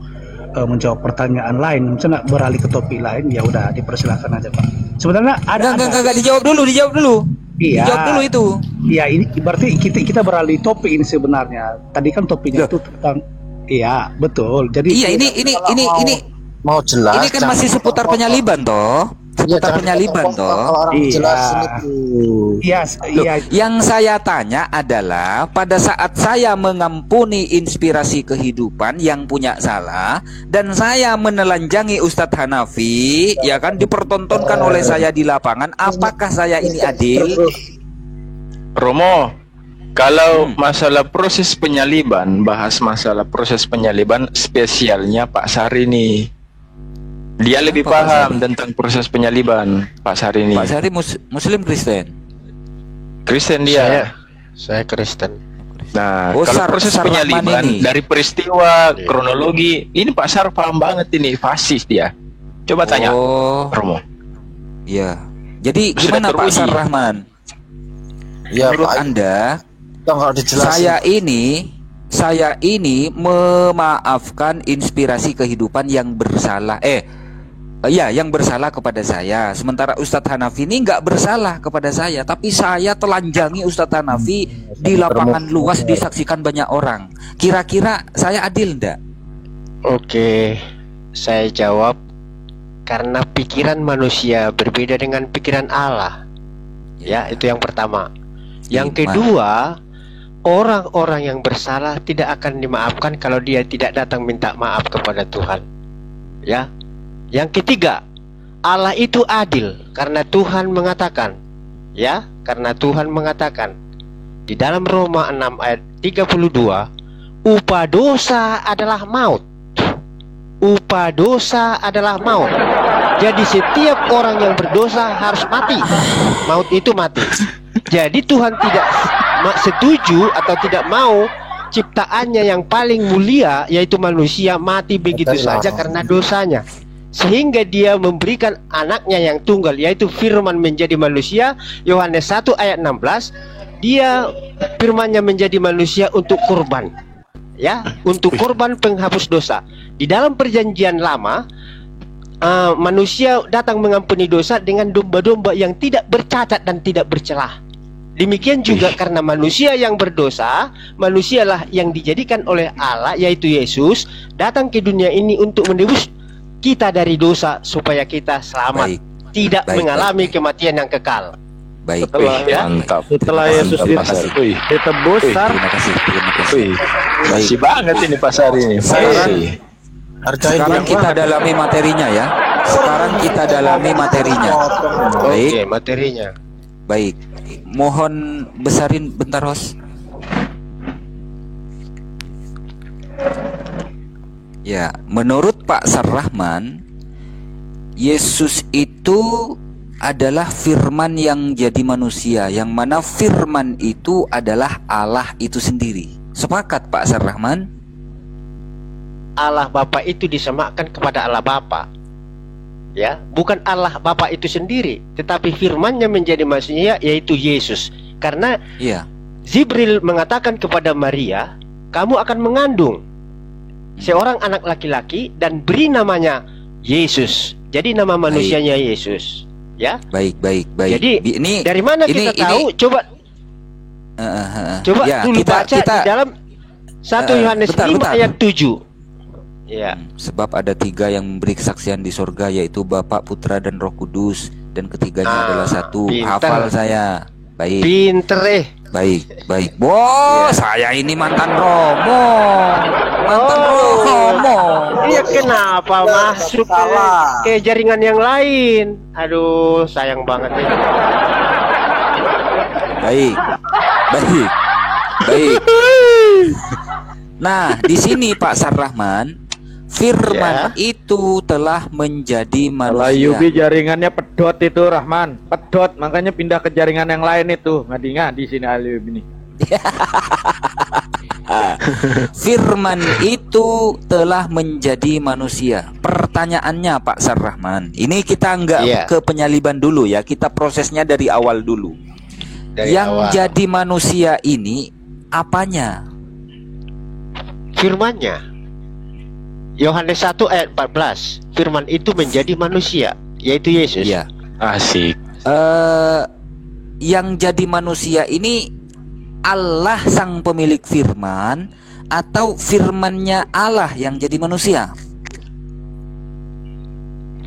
menjawab pertanyaan lain, misalnya beralih ke topik lain, ya udah dipersilakan aja Pak. Sebenarnya ada Enggak, dijawab dulu. Iya. Dijawab dulu itu. Iya, ini berarti kita beralih topik ini sebenarnya. Tadi kan topiknya itu tentang, iya betul. Jadi Iya, ini Mau jelas. ini kan masih seputar penyaliban toh. Seputar penyaliban toh. Orang Iya. jelasin itu. iya iya Yang saya tanya adalah pada saat saya mengampuni inspirasi kehidupan yang punya salah dan saya menelanjangi Ustadz Hanafi, ya kan, dipertontonkan oleh saya di lapangan, apakah saya ini adil? Romo, kalau masalah proses penyaliban, bahas masalah proses penyaliban, spesialnya Pak Sari nih. Dia lebih Pak paham tentang proses penyaliban, Pak Sari ini. Pak Sari Muslim Kristen. Kristen dia. Saya Kristen. Nah, Oh, kalau proses Rahman penyaliban ini. dari peristiwa, kronologi, ini Pak Sar paham banget ini, fasis dia. Coba tanya, Oh, Romo. iya. Jadi Sudah gimana Pak teruji. Sarrahman? Ya Menurut Pak, Anda, kalau dijelasin. saya ini memaafkan inspirasi kehidupan yang bersalah. Yang bersalah kepada saya. Sementara Ustadz Hanafi ini nggak bersalah kepada saya, tapi saya telanjangi Ustadz Hanafi di lapangan luas, disaksikan banyak orang. Kira-kira saya adil enggak? Oke, saya jawab karena pikiran manusia berbeda dengan pikiran Allah. Ya, itu yang pertama. Yang kedua, orang-orang yang bersalah tidak akan dimaafkan kalau dia tidak datang minta maaf kepada Tuhan. Ya. Yang ketiga, Allah itu adil karena Tuhan mengatakan, ya, karena Tuhan mengatakan di dalam Roma 6 ayat 32, upah dosa adalah maut. Upah dosa adalah maut. Jadi setiap orang yang berdosa harus mati. Maut itu mati. Jadi Tuhan tidak setuju atau tidak mau ciptaannya yang paling mulia, yaitu manusia, mati begitu saja karena dosanya. Sehingga dia memberikan anaknya yang tunggal, yaitu firman menjadi manusia. Yohanes 1 ayat 16, dia firmannya menjadi manusia untuk kurban, ya, untuk kurban penghapus dosa. Di dalam perjanjian lama, manusia datang mengampuni dosa dengan domba-domba yang tidak bercacat dan tidak bercelah. Demikian juga karena manusia yang berdosa, manusialah yang dijadikan oleh Allah, yaitu Yesus, datang ke dunia ini untuk menebus kita dari dosa supaya kita selamat, tidak mengalami kematian yang kekal. Baik. Mantap. Setelah Yesus ditebus, Terima kasih. Masih banget ini Pak Sari ini. Sekarang kita dalami materinya ya. Oke, materinya. Baik. Mohon besarin bentar, Host. Ya, menurut Pak Sarrahman, Yesus itu adalah firman yang jadi manusia, yang mana firman itu adalah Allah itu sendiri. Sepakat Pak Sarrahman? Allah Bapa itu disamakan kepada Allah Bapa. Ya, bukan Allah Bapa itu sendiri, tetapi firman-Nya menjadi manusia, yaitu Yesus. Karena Jibril mengatakan kepada Maria, kamu akan mengandung seorang anak laki-laki dan beri namanya Yesus. Jadi nama manusianya Yesus. Ya. Baik. Jadi ini dari mana kita tahu? Coba ya, dulu baca di dalam 1 Yohanes 5 ayat 7. Ya. Sebab ada 3 yang memberi kesaksian di sorga, yaitu Bapa, Putra, dan Roh Kudus, dan ketiganya adalah satu. Hafal saya. Baik. Pinter Baik. Saya ini mantan Romo. Iya, kenapa masuk ke jaringan yang lain? Aduh, sayang banget ini. Baik. Baik. Nah, di sini Pak Sarrahman, firman itu telah menjadi Kalau manusia. Yubi jaringannya pedot itu Rahman, pedot, makanya pindah ke jaringan yang lain itu. Ngadi di sini Yubi ini. Firman itu telah menjadi manusia. Pertanyaannya Pak Sarrahman, ini kita nggak ke penyaliban dulu ya, kita prosesnya dari awal dulu. Yang jadi manusia ini apanya? Firman-Nya. Yohanes 1 ayat 14. Firman itu menjadi manusia, yaitu Yesus. Iya. Asik. Yang jadi manusia ini Allah sang pemilik firman atau firman-Nya Allah yang jadi manusia?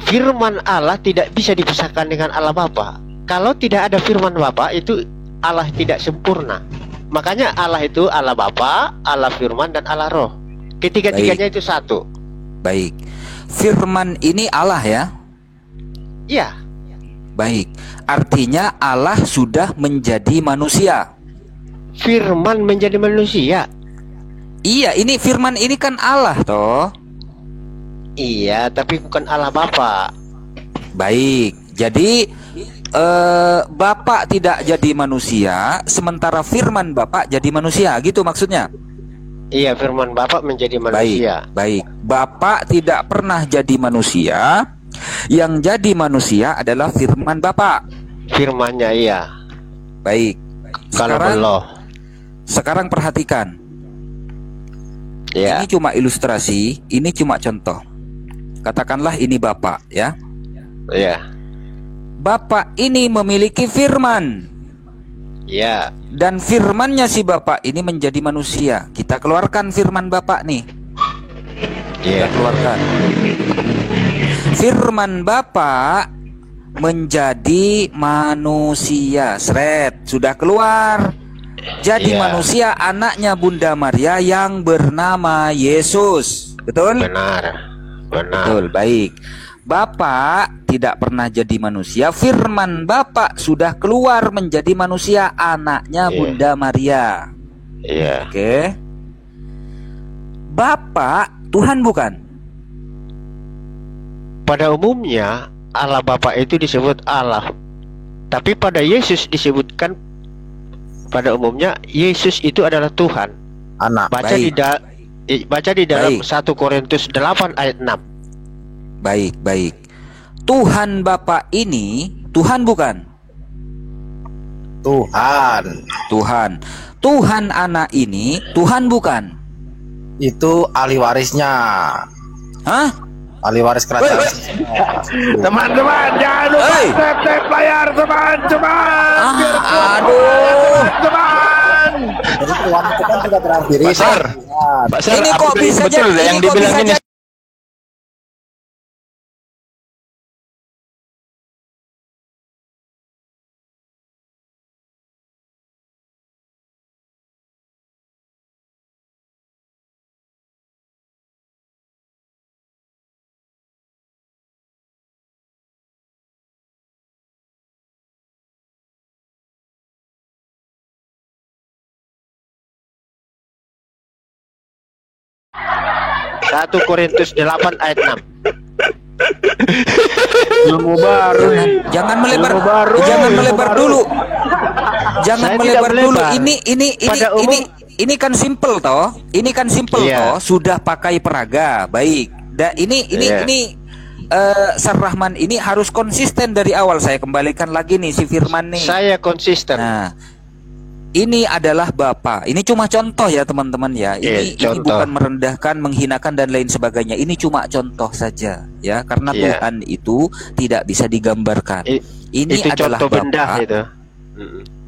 Firman Allah tidak bisa dipisahkan dengan Allah Bapa. Kalau tidak ada firman Bapa, itu Allah tidak sempurna. Makanya Allah itu Allah Bapa, Allah Firman, dan Allah Roh. Ketiga-tiganya itu satu. Baik. Firman ini Allah ya? Iya. Baik. Artinya Allah sudah menjadi manusia. Firman menjadi manusia. Iya, ini firman ini kan Allah toh. Iya, tapi bukan Allah Bapa. Baik. Jadi Bapak tidak jadi manusia, sementara firman Bapak jadi manusia, gitu maksudnya? Iya, firman Bapak menjadi manusia. Baik. Bapak tidak pernah jadi manusia. Yang jadi manusia adalah firman Bapak. Firman-Nya iya. Baik. Kalau belum. Sekarang perhatikan. Ya. Ini cuma ilustrasi, ini cuma contoh. Katakanlah ini Bapak ya. Iya. Bapak ini memiliki firman. Ya. Dan firman-Nya si Bapak ini menjadi manusia. Kita keluarkan firman Bapak nih. Kita keluarkan. Firman Bapak menjadi manusia. Sret, sudah keluar. Jadi manusia, anaknya Bunda Maria yang bernama Yesus. Betul? Benar. Betul, baik. Bapak tidak pernah jadi manusia. Firman Bapak sudah keluar menjadi manusia, anaknya Bunda Maria. Iya. Oke. Bapak Tuhan bukan? Pada umumnya Allah Bapa itu disebut Allah. Tapi pada Yesus disebutkan, pada umumnya Yesus itu adalah Tuhan. Anak. Baca di dalam 1 Korintus 8 ayat 6. Baik. Tuhan Bapa ini Tuhan bukan? Tuhan. Tuhan Anak ini Tuhan bukan? Itu ahli warisnya. Hah? Ahli waris kerajaan. Teman-teman, jangan lupa tap layar teman-teman. Aduh. Teman. Jadi Tuhan itu kan tidak terakhir. Pak Sar, Ini kok bisa betul jadi- yang ini kok dibilang bisa ini? jadi- Satu Korintus 8 ayat 6. Ilmu baru. Jangan melebar. Ilmu baru. Jangan melebar dulu. Jangan Saya melebar tidak dulu. melebar. Pada umum- Ini kan simple toh. Ini kan simple Iya. toh. Sudah pakai peraga. Baik. Ini Sarrahman ini harus konsisten dari awal. Saya kembalikan lagi nih si Firman nih. Saya konsisten. Nah, ini adalah Bapak. Ini cuma contoh ya teman-teman ya. Ini contoh. bukan merendahkan, menghinakan dan lain sebagainya. Ini cuma contoh saja ya. Karena Iya. Tuhan itu tidak bisa digambarkan. Ini Itu adalah contoh benda Bapak. itu.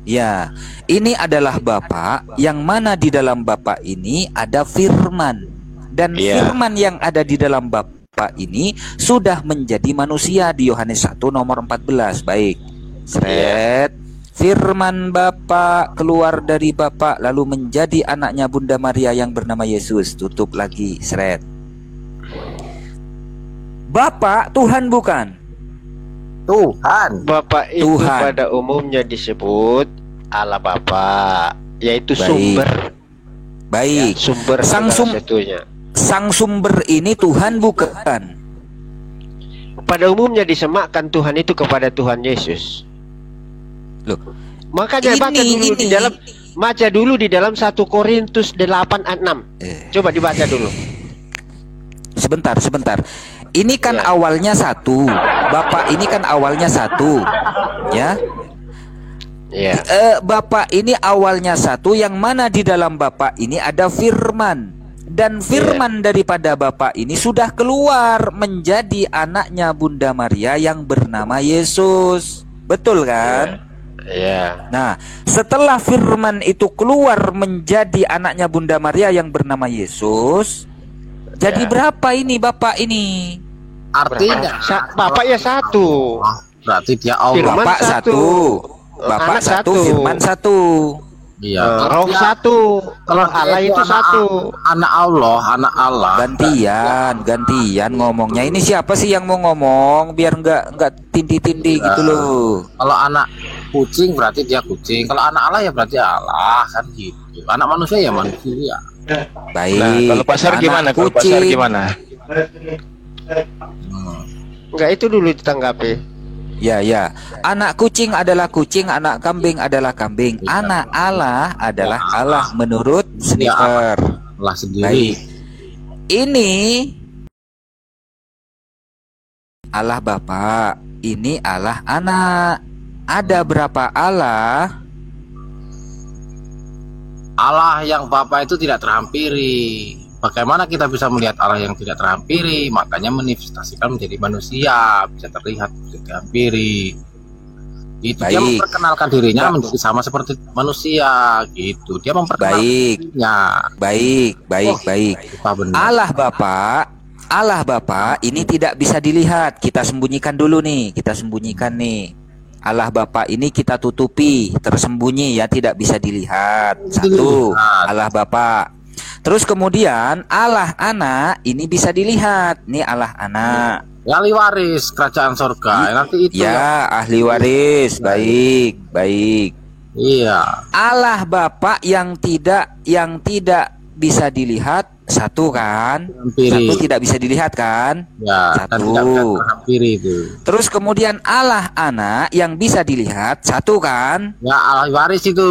Ya, ini adalah Bapak yang mana di dalam Bapak ini ada firman. Dan Iya. firman yang ada di dalam Bapak ini sudah menjadi manusia di Yohanes 1 nomor 14. Baik. Sret. Firman Bapak keluar dari Bapak lalu menjadi anaknya Bunda Maria yang bernama Yesus. Tutup lagi. Sret. Bapak Tuhan bukan? Tuhan. Bapak itu Tuhan. pada umumnya disebut Allah Bapa. yaitu Baik. sumber. Baik. Ya, sumber Sang segala sesuatunya. Sang sumber ini Tuhan bukan? Pada umumnya disemakkan Tuhan itu kepada Tuhan Yesus. Loh, Makanya baca dulu di dalam 1 Korintus 8 ayat 6. Coba dibaca dulu. Sebentar. Ini kan Ya. awalnya satu. Bapak ini kan awalnya satu. Ya. Ya. Bapak ini awalnya satu, yang mana di dalam Bapak ini ada firman. Dan firman daripada Bapak ini sudah keluar menjadi anaknya Bunda Maria yang bernama Yesus. Betul kan? Ya. Nah, setelah firman itu keluar menjadi anaknya Bunda Maria yang bernama Yesus, jadi berapa ini Bapak ini? Artinya Bapaknya satu. berarti dia Allah. Firman Bapak satu. Bapak Anak satu, satu. firman satu. Iya. Roh satu. Kalau Allah itu satu. Anak Allah. Gantian ngomongnya. Ini siapa sih yang mau ngomong biar nggak tindih-tindih gitu loh. Kalau anak kucing berarti dia kucing. Kalau anak Allah ya berarti Allah, kan gitu. Anak manusia ya manusia. Baik. Nah, kalau pasar anak gimana? Kalau pasar kucing. gimana? Enggak, itu dulu ditanggapi. Ya. Anak kucing adalah kucing, anak kambing adalah kambing. Anak Allah adalah Allah menurut Sniper. Allah sendiri. Baik. Ini Allah Bapa, ini Allah Anak. Ada berapa Allah? Allah yang Bapa itu tidak terhampiri. Bagaimana kita bisa melihat Allah yang tidak terhampiri? Makanya manifestasikan menjadi manusia, bisa terlihat, bisa dihampiri. Itu dia Baik. memperkenalkan dirinya menjadi sama seperti manusia, gitu. Dia memperkenalkan Baik. dirinya. Baik. Apa benar? Allah Bapa ini tidak bisa dilihat. Kita sembunyikan dulu nih. Allah Bapa ini kita tutupi, tersembunyi ya, tidak bisa dilihat. Satu, Allah Bapa. Terus kemudian Allah Anak ini bisa dilihat. Nih Allah Anak. Ya, ahli waris kerajaan surga. Nanti itu Ya, ahli waris. Baik. Iya. Allah Bapa yang tidak bisa dilihat, satu kan? Hampiri. Satu tidak bisa dilihat kan? Ya, dan tidak Satu. terhampiri itu. Terus kemudian Allah Anak yang bisa dilihat, satu kan? Ya, ahli waris itu.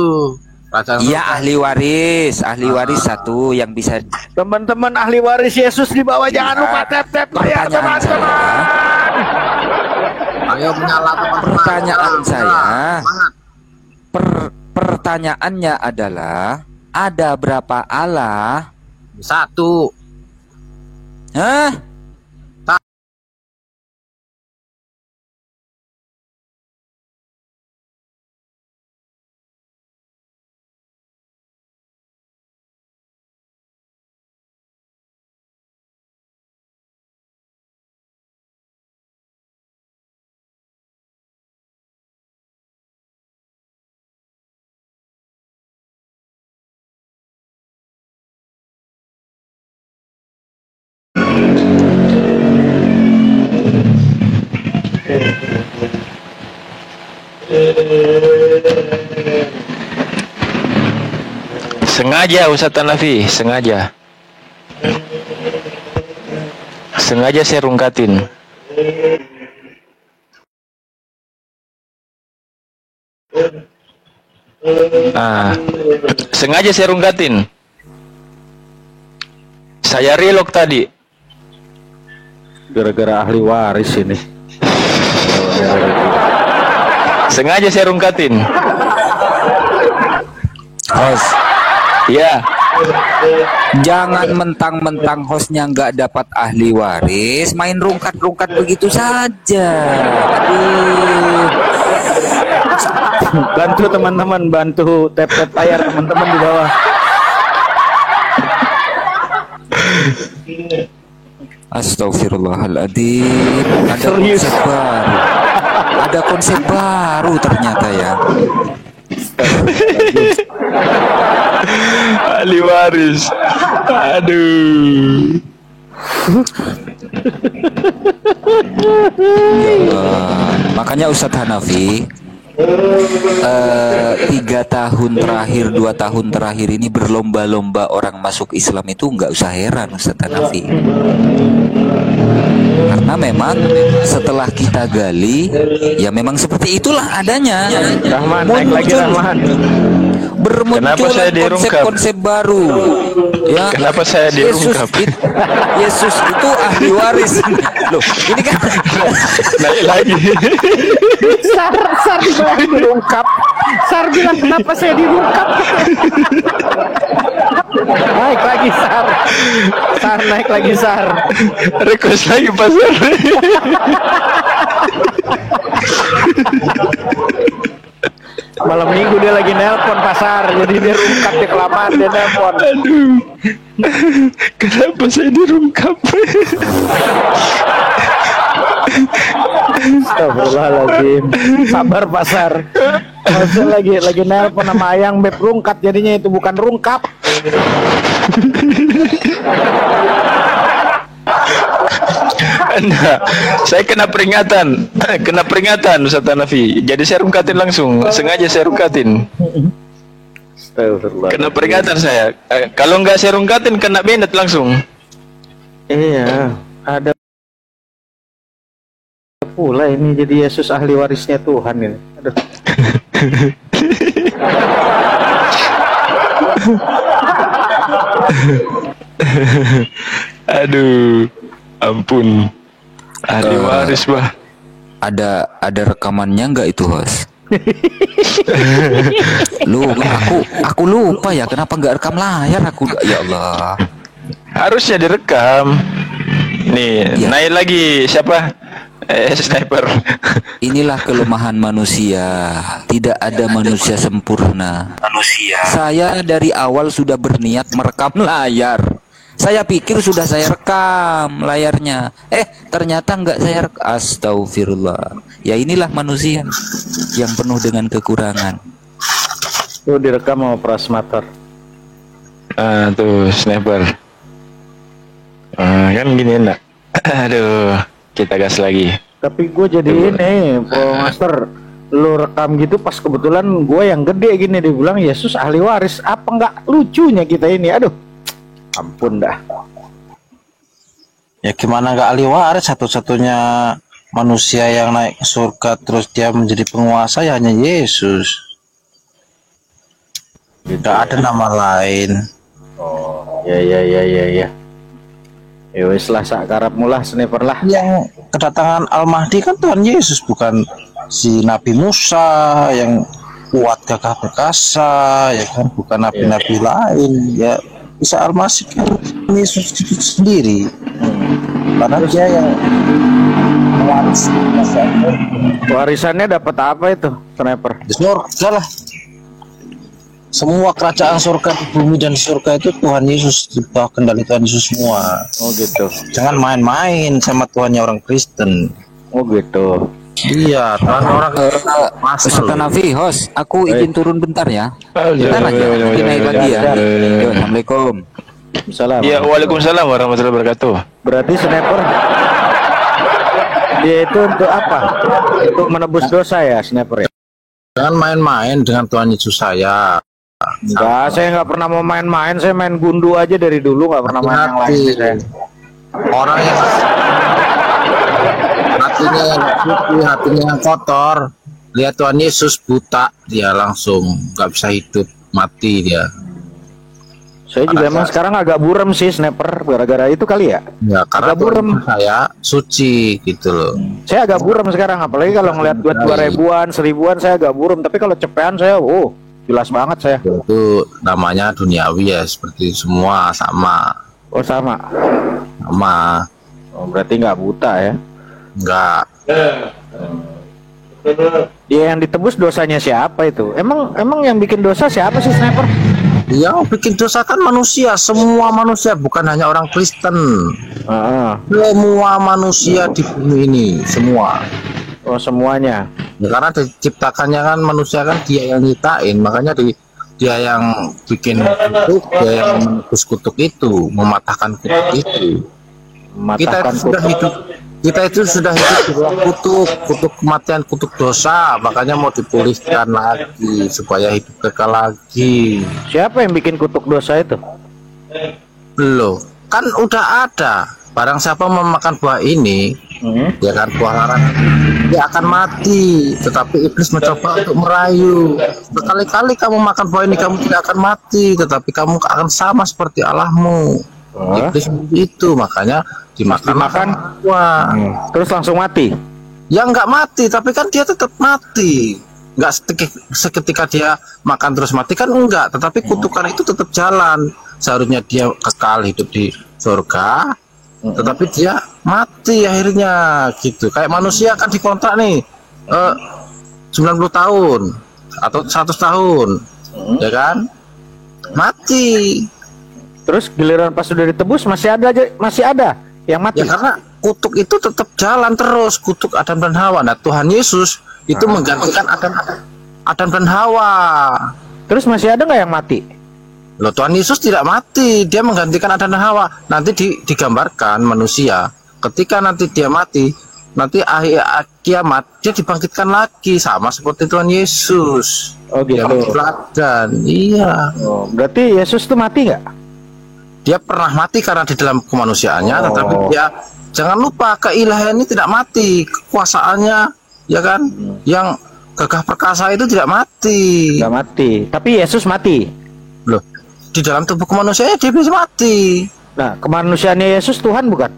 Kerajaan Iya, surga. ahli waris satu yang bisa. Teman-teman ahli waris Yesus di bawah, jangan lupa tap layar Pertanyaan teman-teman. Ayo menyala teman-teman. Pertanyaan saya, Semangat. pertanyaannya adalah ada berapa Allah? Satu. Hah? Sengaja Ustaz Hanafi, sengaja saya rungkatin. Sengaja saya rungkatin. Saya relock tadi. Gara-gara ahli waris ini. Sengaja saya rungkatin. Host, Ya, jangan mentang-mentang hostnya nggak dapat ahli waris, main rungkat-rungkat begitu saja. Aduh. Bantu teman-teman, bantu tap layar teman-teman di bawah. Astagfirullahaladzim. Serius? Ada konsep baru ternyata ya. ahli waris. Aduh. Ya Allah. Makanya Ustadz Hanafi, 3 tahun terakhir, 2 tahun terakhir ini berlomba-lomba orang masuk Islam itu nggak usah heran Ustaz Hanafi. Karena memang setelah kita gali, ya memang seperti itulah adanya. Rahman, naik lagi Rahman. Kenapa saya Bermunculan dirungkap? konsep-konsep baru. Ya, Kenapa saya dirungkap? Yesus itu ahli waris. Loh, ini kan Naik lagi. Sar bilang dirungkap. Sar bilang kenapa saya dirungkap? Naik lagi Sar. Sar naik lagi Sar. Request lagi pasar. Malam minggu dia lagi nelpon pasar, jadi dia rungkap dia kelamaan dia nelpon. Aduh. Kenapa saya dirungkap? Astagfirullahaladzim. Sabar pasar. Masa lagi nelpon sama Ayang Beb rungkap jadinya itu bukan rungkap. Enggak, saya kena peringatan Ustaz Hanafi. Jadi saya rungkatin langsung, sengaja saya rungkatin. Astagfirullah. Kena peringatan saya. Kalau nggak saya rungkatin kena banned langsung. Iya, ada pula ini jadi Yesus ahli warisnya Tuhan ini. Aduh. Aduh, ampun. Ahli waris bah. ada rekamannya nggak itu, host? Aku lupa ya, kenapa nggak rekam layar aku, ya Allah. Harusnya direkam. Nih, Ya. naik lagi siapa? Sniper. Inilah kelemahan manusia. Tidak ada manusia sempurna. Saya dari awal sudah berniat merekam layar. Saya pikir sudah saya rekam layarnya. Ternyata enggak saya rekam. Astagfirullah. Ya inilah manusia yang penuh dengan kekurangan. Tuh direkam sama Prasmater. Tuh sniper. Kan gini enak. Aduh, kita gas lagi. Tapi gue jadi ini, Pro Master, lu rekam gitu pas kebetulan gue yang gede gini dibilang Yesus ahli waris. Apa nggak lucunya kita ini? Aduh, ampun dah. Ya gimana nggak ahli waris, satu-satunya manusia yang naik ke surga terus dia menjadi penguasa ya hanya Yesus. Tidak ada nama lain. Ya. Ya wis lah sakarapmu lah sniper lah. Yang kedatangan Al-Mahdi kan Tuhan Yesus, bukan si Nabi Musa yang kuat gagah perkasa, ya kan, bukan nabi-nabi lain. Ya Isa Al-Masih kan Yesus itu sendiri. Karena dia yang mewaris Warisannya dapat apa itu sniper? surga lah. Semua kerajaan surga di bumi dan surga itu Tuhan Yesus, di bawah kendali Tuhan Yesus semua. Oh gitu. Jangan main-main sama Tuhannya orang Kristen. Oh gitu. Iya, Tuhan orang Ustaz Hanafi, host, aku izin turun bentar ya. Bentar aja, nanti naik lagi ya. Yo, Assalamualaikum. Salam. Ya, waalaikumsalam warahmatullahi wabarakatuh. Berarti sniper dia itu untuk apa? Untuk menebus dosa ya sniper ya? Jangan main-main dengan Tuhan Yesus saya. Enggak, saya nggak pernah mau main-main. Saya main gundu aja dari dulu, nggak pernah main yang lain sih saya. Orang yang hatinya yang suci, hatinya yang kotor, lihat Tuhan Yesus buta, dia langsung nggak bisa hidup, mati dia. Saya juga emang sekarang agak burem sih sniper, gara-gara itu kali ya. Ya karena Agak burem. Tuhan saya suci gitu loh. Saya agak burem sekarang, apalagi kalau ngeliat duit 2000-an, 1000-an saya agak burem. Tapi kalau cepean saya, jelas banget saya. Itu namanya duniawi ya, seperti semua sama. Oh sama. Oh, berarti nggak buta ya? Enggak. Dia yang ditebus dosanya siapa itu? Emang yang bikin dosa siapa sih sniper? Yang bikin dosa kan manusia, semua manusia, bukan hanya orang Kristen. Semua manusia di bumi ini, semua. Oh semuanya. Ya, karena diciptakannya kan manusia kan dia yang nyiptain, makanya dia yang bikin kutuk, dia yang menebus kutuk itu, mematahkan kutuk itu. Kita Matahkan itu sudah kutuk. hidup Kita itu sudah hidup di dalam kutuk kematian, kutuk dosa, makanya mau dipulihkan lagi supaya hidup kekal lagi. Siapa yang bikin kutuk dosa itu? Loh, kan udah ada. Barang siapa memakan buah ini, ya kan, buah larangan, dia akan mati. Tetapi iblis mencoba untuk merayu. Berkali-kali kamu makan buah ini, kamu tidak akan mati, tetapi kamu akan sama seperti Allahmu. Iblis itu, makanya dimakan buah. Terus langsung mati. Ya nggak mati, tapi kan dia tetap mati. Nggak seketika dia makan terus mati kan enggak, tetapi kutukan itu tetap jalan. Seharusnya dia kekal hidup di surga, tetapi dia mati akhirnya gitu. Kayak manusia kan dikontrak nih 90 tahun atau 100 tahun, ya kan? Mati. Terus giliran pas sudah ditebus masih ada yang mati. Ya karena kutuk itu tetap jalan terus, kutuk Adam dan Hawa. Nah, Tuhan Yesus itu menggantikan Adam dan Hawa. Terus masih ada nggak yang mati? Loh, Tuhan Yesus tidak mati, dia menggantikan Adam dan Hawa. Nanti digambarkan manusia ketika nanti dia mati, nanti akhir kiamat dia dibangkitkan lagi sama seperti Tuhan Yesus. Oh gitu. Dan iya. Oh, berarti Yesus tuh mati nggak? Dia pernah mati karena di dalam kemanusiaannya, tetapi dia jangan lupa keilahian ini tidak mati, kekuasaannya, ya kan, yang gagah perkasa itu tidak mati. Nggak mati, tapi Yesus mati. Loh, di dalam tubuh kemanusiaannya dia bisa mati. Nah, kemanusiaannya Yesus Tuhan bukan?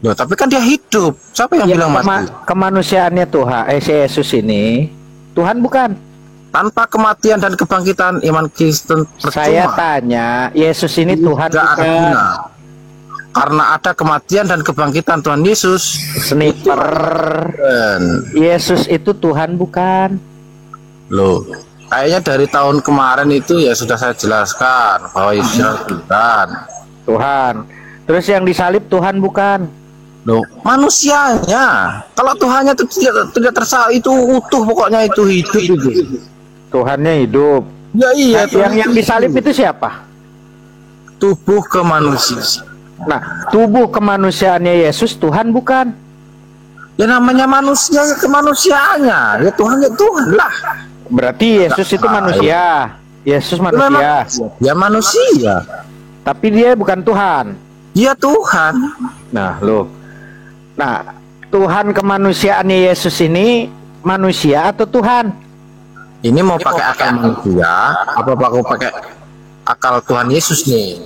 Loh, tapi kan dia hidup. Siapa yang bilang mati? Kemanusiaannya Tuhan, si Yesus ini Tuhan bukan? Tanpa kematian dan kebangkitan iman Kristen percuma. Saya tanya, Yesus ini Tuhan Tidak ada bukan? guna. Karena ada kematian dan kebangkitan Tuhan Yesus. Sniper. Yesus itu Tuhan bukan? Loh, kayaknya dari tahun kemarin itu ya sudah saya jelaskan bahwa Yesus bukan Tuhan. Terus yang disalib Tuhan bukan? Loh, manusianya. Kalau Tuhannya itu tidak tersalah, itu utuh, pokoknya itu hidup itu. Tuhannya hidup. Ya iya. Nah, yang disalib itu siapa? Tubuh kemanusiaan. Nah, tubuh kemanusiaannya Yesus Tuhan bukan? Ya namanya manusia, ya kemanusiaannya. Ya Tuhan, ya Tuhan lah. Berarti Yesus itu manusia. Yesus manusia. Ya manusia. Tapi dia bukan Tuhan. Ya Tuhan. Nah, loh. Nah, Tuhan kemanusiaannya Yesus ini manusia atau Tuhan? Ini mau pakai akal manusia, apa aku pakai akal Tuhan Yesus nih?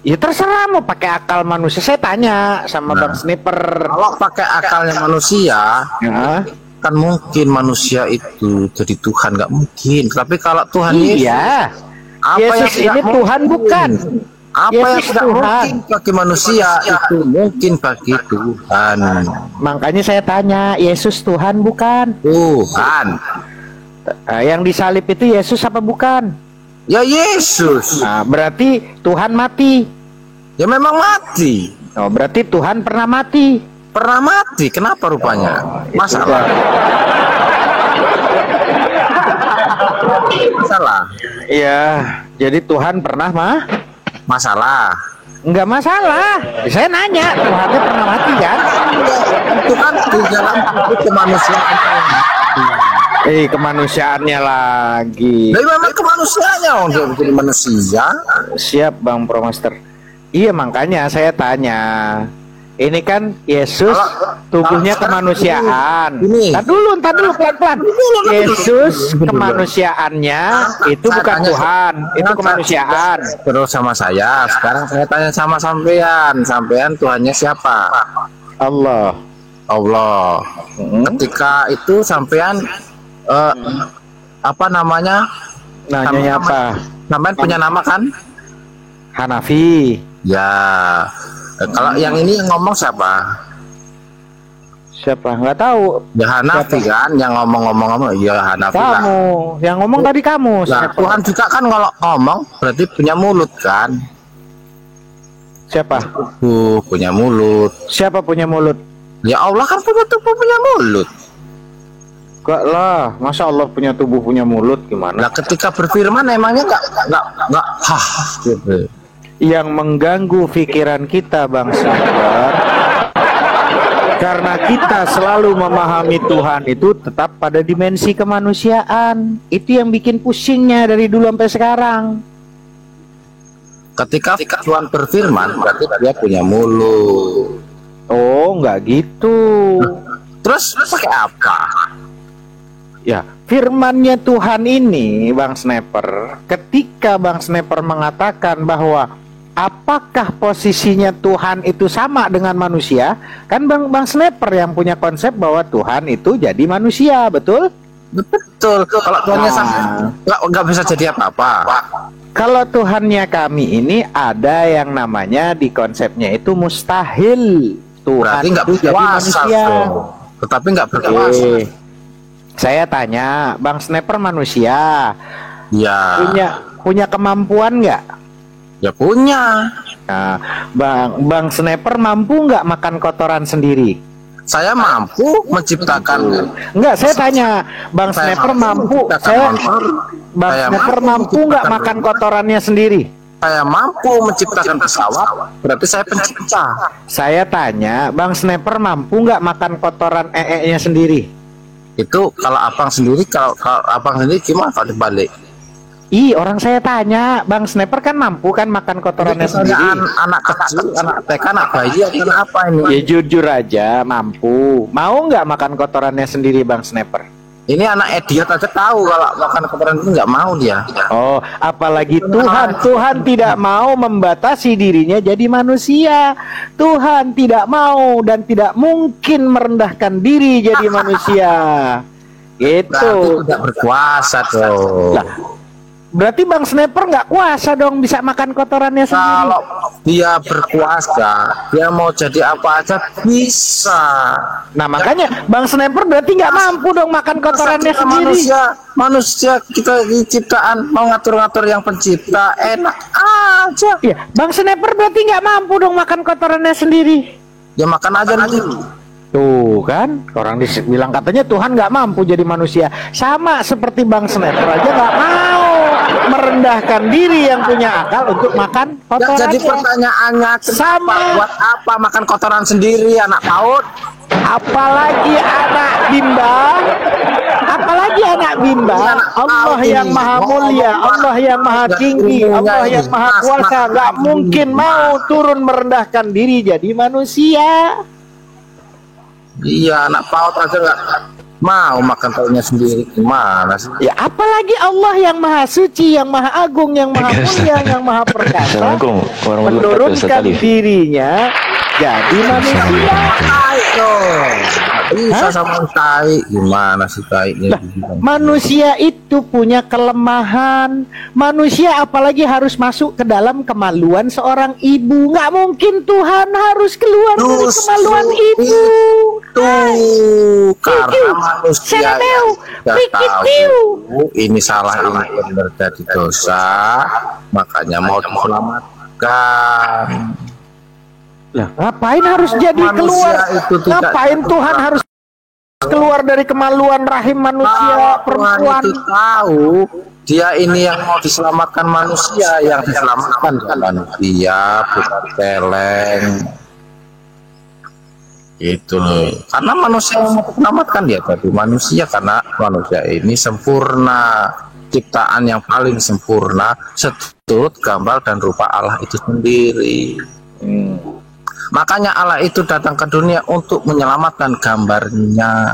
Ya terserah mau pakai akal manusia. Saya tanya sama Bang Sniper. Kalau pakai akalnya manusia, ya, kan mungkin manusia itu jadi Tuhan, nggak mungkin. Tapi kalau Tuhan iya, apa Yesus yang ini Tuhan bukan? Apa Yesus yang tidak mungkin bagi manusia itu mungkin bagi Tuhan. Makanya saya tanya, Yesus Tuhan bukan? Tuhan. Yang disalib itu Yesus apa bukan? Ya Yesus. Nah, berarti Tuhan mati. Ya memang mati. Oh, berarti Tuhan pernah mati. Pernah mati. Kenapa rupanya? Masalah. Masalah. Iya, jadi Tuhan pernah masalah. Enggak masalah. Saya nanya, Tuhannya pernah mati kan? Itu kan di dalam kemanusiaan. Kemanusiaannya lagi. Nah, memang kemanusiaannya untuk menjadi manusia. Siap Bang Promaster. Iya, makanya saya tanya. Ini kan Yesus tubuhnya kemanusiaan. Entar dulu pelan-pelan. Yesus kemanusiaannya itu bukan Tuhan, itu kemanusiaan. Terus sama saya. Sekarang saya tanya sama sampean. Sampean Tuhannya siapa? Allah. Allah. Ketika itu sampean apa namanya? Nanya apa? Sampean punya nama kan? Hanafi. Ya. Kalau yang ini yang ngomong siapa? Siapa? Nggak tahu. Ya Hanafi kan yang ngomong-ngomong ya Hanafi lah. Kamu yang ngomong tadi kamu. Nah, Tuhan juga kan kalau ngomong berarti punya mulut kan? Siapa? Punya mulut. Siapa punya mulut? Ya Allah kan punya tubuh, punya mulut. Enggak lah, masa Allah punya tubuh, punya mulut gimana? Nah, ketika berfirman emangnya enggak gitu. Yang mengganggu pikiran kita Bang Sniper Karena kita selalu memahami Tuhan itu tetap pada dimensi kemanusiaan. Itu yang bikin pusingnya dari dulu sampai sekarang. Ketika Tuhan berfirman, berarti dia punya mulut. Oh, nggak gitu. Terus pakai apa? Ya, firmannya Tuhan ini, Bang Sniper, ketika Bang Sniper mengatakan bahwa apakah posisinya Tuhan itu sama dengan manusia, kan Bang Sniper yang punya konsep bahwa Tuhan itu jadi manusia, betul? Betul. Kalau Tuhannya sama, nggak bisa jadi apa-apa. Kalau Tuhannya kami ini ada yang namanya di konsepnya itu mustahil. Tuhan Berarti nggak itu jadi berkuasa, manusia. bro. Tetapi nggak berkuasa. Saya tanya, Bang Sniper manusia, Ya, punya kemampuan nggak? ya punya. Nah, Bang Sniper mampu nggak makan kotoran sendiri? Saya mampu menciptakan. Enggak, saya tanya, Bang Saya Sniper mampu, menciptakan motor. Bang Saya Sniper mampu nggak menciptakan makan rumah. kotorannya sendiri? Saya mampu menciptakan pesawat. Berarti saya pencipta. Saya tanya, Bang Sniper mampu nggak makan kotoran nya sendiri? Itu kalau abang sendiri, kalau abang sendiri gimana kalau dibalik? Ih, orang saya tanya, Bang Sniper kan mampu kan makan kotorannya sendiri? Anak kecil, anak TK, anak bayi, atau apa ini? Ya jujur aja, mampu. Mau nggak makan kotorannya sendiri, Bang Sniper? Ini anak idiot aja tahu kalau makan kotoran itu nggak mau dia. Oh, apalagi Tuhan tidak mau membatasi dirinya jadi manusia. Tuhan tidak mau dan tidak mungkin merendahkan diri jadi manusia. Berarti Gitu. tidak berkuasa dong. Lah, berarti Bang Sniper nggak kuasa dong bisa makan kotorannya sendiri. Kalau dia berkuasa, dia mau jadi apa aja bisa. Nah, makanya Bang Sniper berarti nggak mampu dong makan kotorannya Kita sendiri. manusia kita ciptaan mau ngatur-ngatur yang pencipta enak aja. Iya, Bang Sniper berarti nggak mampu dong makan kotorannya sendiri. Ya makan aja dulu. Tuh kan, orang bilang katanya Tuhan nggak mampu jadi manusia. Sama seperti Bang Sniper aja nggak mau merendahkan diri yang punya akal untuk makan Ya, kotorannya. jadi pertanyaannya, Sama. buat apa makan kotoran sendiri anak PAUD? Apalagi anak bimbang, apalagi anak bimbang, Allah yang maha mulia, Allah yang maha tinggi, Allah yang maha kuasa, nggak mungkin mau turun merendahkan diri jadi manusia. Iya, anak PAUD aja nggak mau makan tahunya sendiri, gimana sih? Ya apalagi Allah yang maha suci, yang maha agung, yang maha mulia, yang maha perkasa, Assalamualaikum warahmatullahi wabarakatuh, Ustaz menurunkan Ali. dirinya jadi manusia. Tai dong. Bisa sama tai, gimana sih taiknya? Manusia itu punya kelemahan. Manusia apalagi harus masuk ke dalam kemaluan seorang ibu. Nggak mungkin Tuhan harus keluar dari kemaluan ibu. Tuh, karena manusia Seneu, nggak pikitiu. tahu ini salah, ini benar jadi dosa, makanya mau diselamatkan. Lah, ngapain harus jadi Manusia keluar? itu tidak Ngapain Tuhan harus keluar dari kemaluan rahim manusia Kalau Tuhan perempuan? itu tahu dia ini yang mau diselamatkan manusia, yang diselamatkan manusia, bukan celeng. Itu loh. Karena manusia yang mau diselamatkan dia jadi manusia, karena manusia ini sempurna, ciptaan yang paling sempurna, seturut gambar dan rupa Allah itu sendiri. Makanya Allah itu datang ke dunia untuk menyelamatkan gambarnya.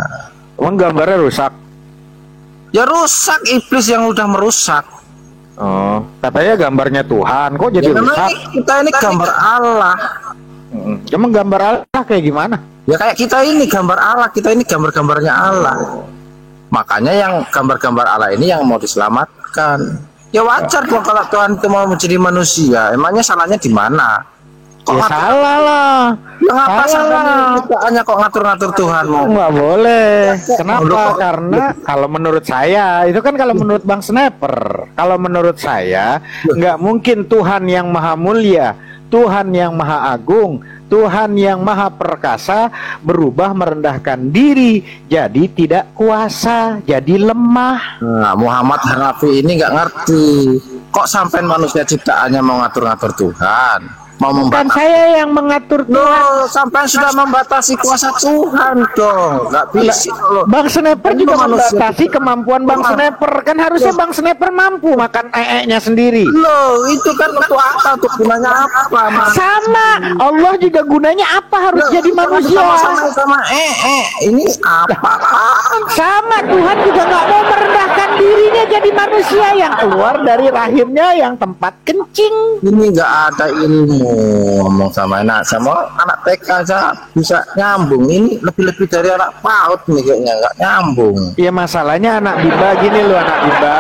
Emang gambarnya rusak? Ya rusak, iblis yang udah merusak. Oh, katanya gambarnya Tuhan, kok jadi Ya, memang rusak? kita ini gambar Allah. Emang gambar Allah kayak gimana? Ya kayak kita ini gambar Allah, kita ini gambar-gambarnya Allah. Makanya yang gambar-gambar Allah ini yang mau diselamatkan. Ya wajar dong kalau Tuhan itu mau menjadi manusia. Emangnya salahnya di mana? Ya salah lah. Ya ngapa salahnya ciptaannya kok ngatur-ngatur Tuhan mau? Nggak boleh. Kenapa? Karena kalau menurut saya, itu kan kalau menurut Bang Sniper. Kalau menurut saya, nggak mungkin Tuhan yang maha mulia, Tuhan yang maha agung, Tuhan yang maha perkasa berubah merendahkan diri, jadi tidak kuasa, jadi lemah. Nah, Muhammad Hanafi ini nggak ngerti. Kok sampai manusia ciptaannya mau ngatur-ngatur Tuhan? mau Bukan membatasi. saya yang mengatur Tuhan. Loh, sampai sudah membatasi kuasa Tuhan dong. Nggak bisa loh. Bang Sniper Ini juga manusia. membatasi kemampuan Bang Sniper. Kan harusnya Bang Sniper mampu makan nya sendiri. Loh, itu kan untuk apa? Untuk gunanya apa? Mas? Sama, Allah juga gunanya apa harus jadi manusia. Sama ini apa? Sama, Tuhan juga nggak mau merendahkan dirinya jadi manusia yang keluar dari rahimnya yang tempat kencing. Ini nggak ada ilmu ngomong sama anak TK aja bisa nyambung. Ini lebih-lebih dari anak PAUD nih kayaknya nggak nyambung. Ya masalahnya anak Biba gini loh, anak Biba.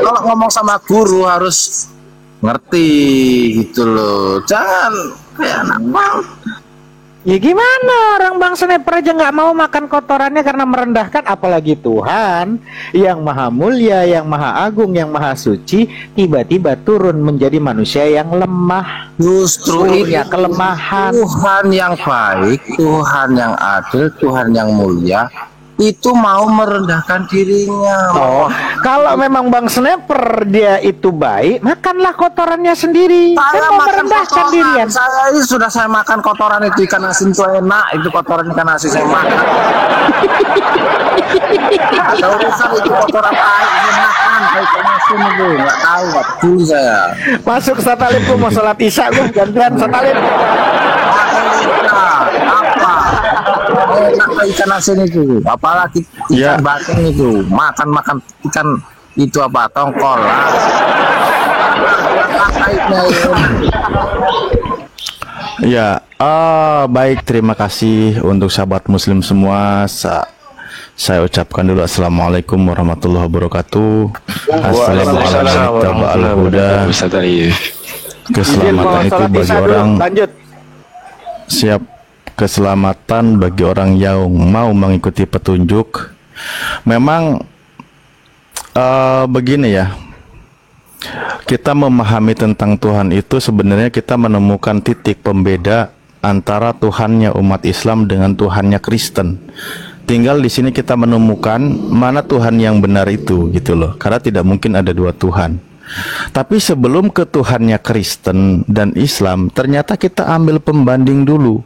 Kalau ngomong sama guru harus ngerti gitu loh. Jangan kayak anak PAUD. Ya gimana, orang Bang Sniper aja nggak mau makan kotorannya karena merendahkan, apalagi Tuhan yang maha mulia, yang maha agung, yang maha suci tiba-tiba turun menjadi manusia yang lemah, Justru punya kelemahan. Tuhan yang baik, Tuhan yang adil, Tuhan yang mulia itu mau merendahkan dirinya. Oh, kalau memang Bang Sniper dia itu baik, makanlah kotorannya sendiri. Kan mau merendahkan dirian. Saya ini sudah saya makan kotoran itu, ikan asin itu enak, itu kotoran ikan asin saya makan. Ada urusan itu kotoran air saya makan, ikan asin itu nggak tahu, nggak peduli saya. Masuk Satalip, gua mau sholat isya, gua gantian Satalip. Apa? Enak ikan asin itu, apalagi ikan bakar itu, makan ikan itu apa tongkol. Ya, baik, terima kasih untuk sahabat muslim semua. Saya ucapkan dulu assalamualaikum warahmatullahi wabarakatuh. Assalamualaikum warahmatullahi wabarakatuh. Keselamatan itu bagi orang siap, keselamatan bagi orang yang mau mengikuti petunjuk. Memang begini ya, kita memahami tentang Tuhan itu sebenarnya kita menemukan titik pembeda antara Tuhannya umat Islam dengan Tuhannya Kristen. Tinggal di sini kita menemukan mana Tuhan yang benar itu gitu loh. Karena tidak mungkin ada dua Tuhan. Tapi sebelum ke Tuhannya Kristen dan Islam, ternyata kita ambil pembanding dulu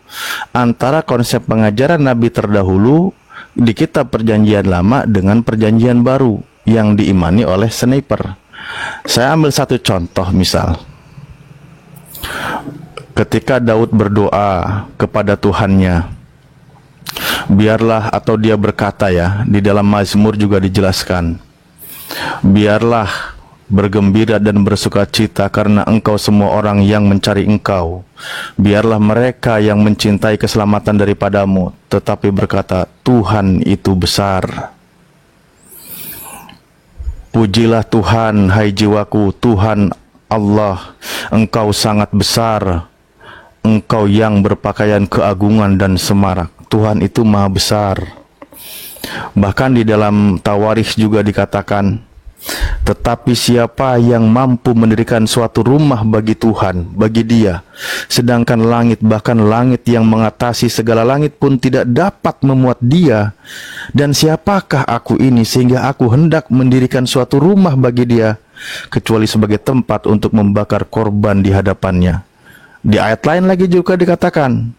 antara konsep pengajaran Nabi terdahulu di kitab Perjanjian Lama dengan Perjanjian Baru yang diimani oleh Sniper. Saya ambil satu contoh misal. Ketika Daud berdoa kepada Tuhannya, biarlah, atau dia berkata ya, di dalam Mazmur juga dijelaskan, biarlah bergembira dan bersukacita karena engkau semua orang yang mencari engkau. Biarlah mereka yang mencintai keselamatan daripadamu, tetapi berkata, Tuhan itu besar. Pujilah Tuhan, hai jiwaku, Tuhan Allah, engkau sangat besar. Engkau yang berpakaian keagungan dan semarak. Tuhan itu maha besar. Bahkan di dalam Tawarikh juga dikatakan, tetapi siapa yang mampu mendirikan suatu rumah bagi Tuhan, bagi dia, sedangkan langit, bahkan langit yang mengatasi segala langit pun tidak dapat memuat dia. Dan siapakah aku ini sehingga aku hendak mendirikan suatu rumah bagi dia, kecuali sebagai tempat untuk membakar korban di hadapannya. Di ayat lain lagi juga dikatakan,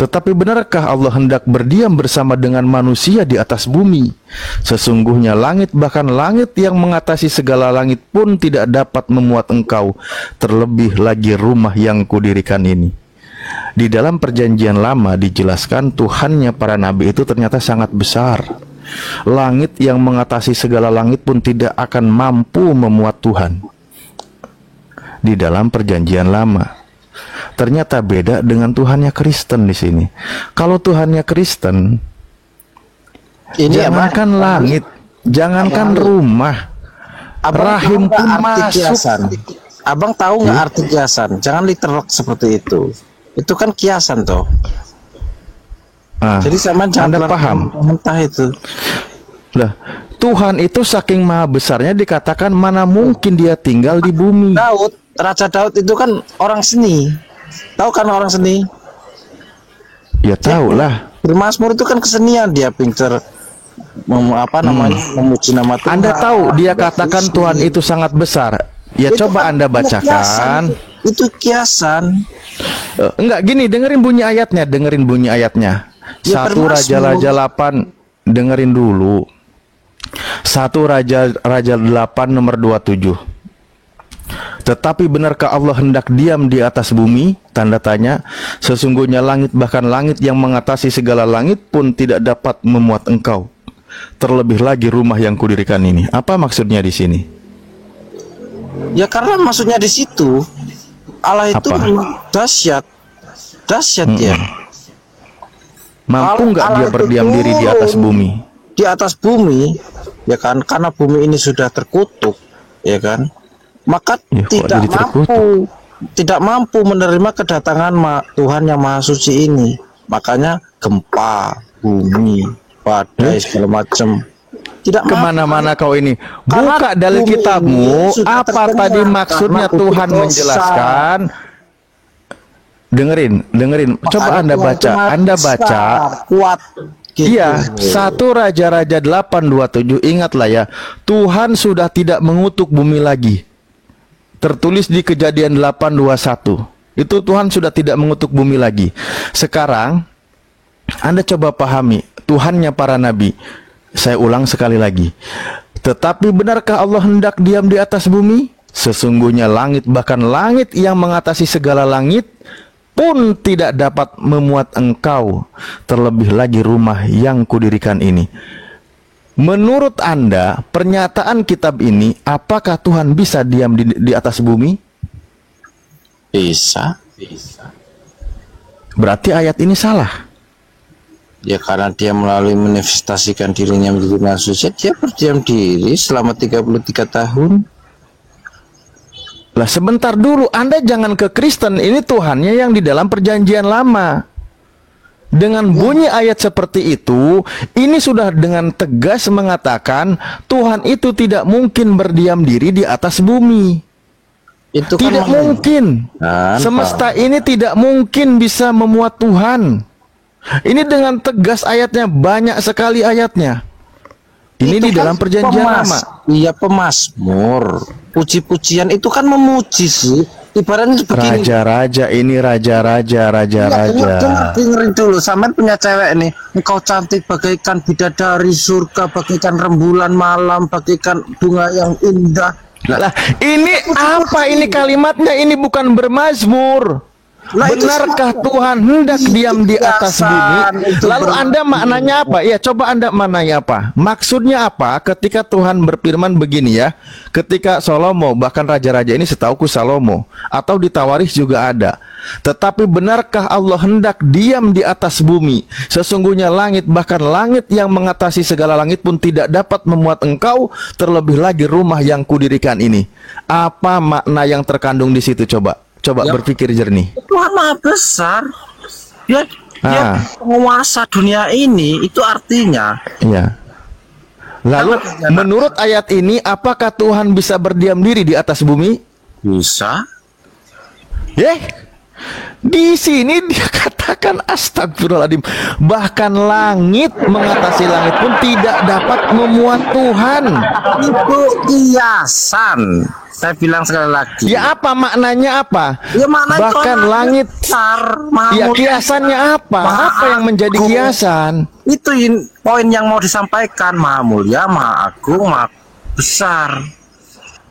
tetapi benarkah Allah hendak berdiam bersama dengan manusia di atas bumi? Sesungguhnya langit, bahkan langit yang mengatasi segala langit pun tidak dapat memuat engkau, terlebih lagi rumah yang kudirikan ini. Di dalam Perjanjian Lama dijelaskan Tuhannya para nabi itu ternyata sangat besar. Langit yang mengatasi segala langit pun tidak akan mampu memuat Tuhan. Di dalam Perjanjian Lama ternyata beda dengan Tuhannya Kristen di sini. Kalau Tuhannya Kristen, ini jangankan langit, jangankan rumah, rahim pun masuk. Abang tahu nggak arti kiasan? Jangan literal seperti itu. Itu kan kiasan toh. Jadi sama jangan paham mentah itu. Lah, Tuhan itu saking maha besarnya dikatakan mana mungkin dia tinggal di bumi. Raja Daud itu kan orang seni. Tahu kan orang seni? Ya tahu lah. Bermazmur itu kan kesenian, dia pinter memuji nama Tuhan. Anda tahu dia katakan Tuhan itu sangat besar. Ya Itu coba kan Anda kiasan, bacakan. itu kiasan. Enggak gini, dengerin bunyi ayatnya, dengerin bunyi ayatnya. Ya, 1 Raja-Raja 8, dengerin dulu. 1 Raja-Raja 8 nomor 27. Tetapi benarkah Allah hendak diam di atas bumi? Tanda tanya. Sesungguhnya langit, bahkan langit yang mengatasi segala langit pun tidak dapat memuat engkau. Terlebih lagi rumah yang kudirikan ini. Apa maksudnya di sini? Ya karena maksudnya di situ Allah itu Apa? memang dahsyat ya. Mampu nggak dia Allah itu berdiam diri di atas turun bumi? Di atas bumi, ya kan? Karena bumi ini sudah terkutuk, ya kan? Maka Ya, kok jadi tidak mampu menerima kedatangan Tuhan yang Maha Suci ini. Makanya gempa, bumi, badai segala macam. Tidak Kemana-mana kau ini. Karena Buka dalil bumi kitabmu. ini sudah Apa terkena tadi maksudnya karena Tuhan dosa. menjelaskan? Dengerin. Coba Anda baca. Anda baca. Kuat. Gitu. Iya, 1 Raja-Raja 8:27. Ingatlah ya, Tuhan sudah tidak mengutuk bumi lagi. Tertulis di Kejadian 8:21. Itu Tuhan sudah tidak mengutuk bumi lagi. Sekarang Anda coba pahami Tuhannya para nabi. Saya ulang sekali lagi. Tetapi benarkah Allah hendak diam di atas bumi? Sesungguhnya langit, bahkan langit yang mengatasi segala langit pun tidak dapat memuat engkau, terlebih lagi rumah yang kudirikan ini. Menurut Anda, pernyataan kitab ini, apakah Tuhan bisa diam di atas bumi? Bisa. Berarti ayat ini salah. Ya karena dia melalui manifestasikan dirinya menjadi manusia, dia berdiam diri selama 33 tahun. Lah sebentar dulu, Anda jangan ke Kristen, ini Tuhannya yang di dalam perjanjian lama. Dengan bunyi ayat seperti itu, ini sudah dengan tegas mengatakan Tuhan itu tidak mungkin berdiam diri di atas bumi. Itu Tidak mungkin. Semesta ini tidak mungkin bisa memuat Tuhan. Ini dengan tegas ayatnya, banyak sekali ayatnya. Ini itu di dalam perjanjian lama. Iya, pemazmur. Puji-pujian itu kan memuji sih. Ibaratnya begini. Raja-raja ini raja-raja. Dengerin dulu, sampean punya cewek nih. Engkau cantik bagaikan bidadari surga, bagaikan rembulan malam, bagaikan bunga yang indah. Lah, ini apa ini kalimatnya? Ini bukan bermazmur. Benarkah Tuhan hendak diam di atas bumi? Lalu Anda maknanya apa? Ya, coba Anda maknanya apa? Maksudnya apa ketika Tuhan berfirman begini ya? Ketika Salomo, bahkan raja-raja ini setauku Salomo, atau di Tawarikh juga ada. Tetapi benarkah Allah hendak diam di atas bumi? Sesungguhnya langit, bahkan langit yang mengatasi segala langit pun tidak dapat memuat engkau, terlebih lagi rumah yang kudirikan ini. Apa makna yang terkandung di situ? Coba berpikir jernih. Tuhan Maha Besar. Dia penguasa dunia ini, itu artinya. Iya. Lalu menurut ayat ini, apakah Tuhan bisa berdiam diri di atas bumi? Bisa. Di sini dia katakan astagfirullahaladzim. Bahkan langit mengatasi langit pun tidak dapat memuat Tuhan. Itu kiasan. Saya bilang sekali lagi. Ya apa maknanya apa? Ya maknanya bahkan langit besar, ya kiasannya apa? Apa yang menjadi kiasan? Itu poin yang mau disampaikan. Maha mulia, maha agung, maha besar.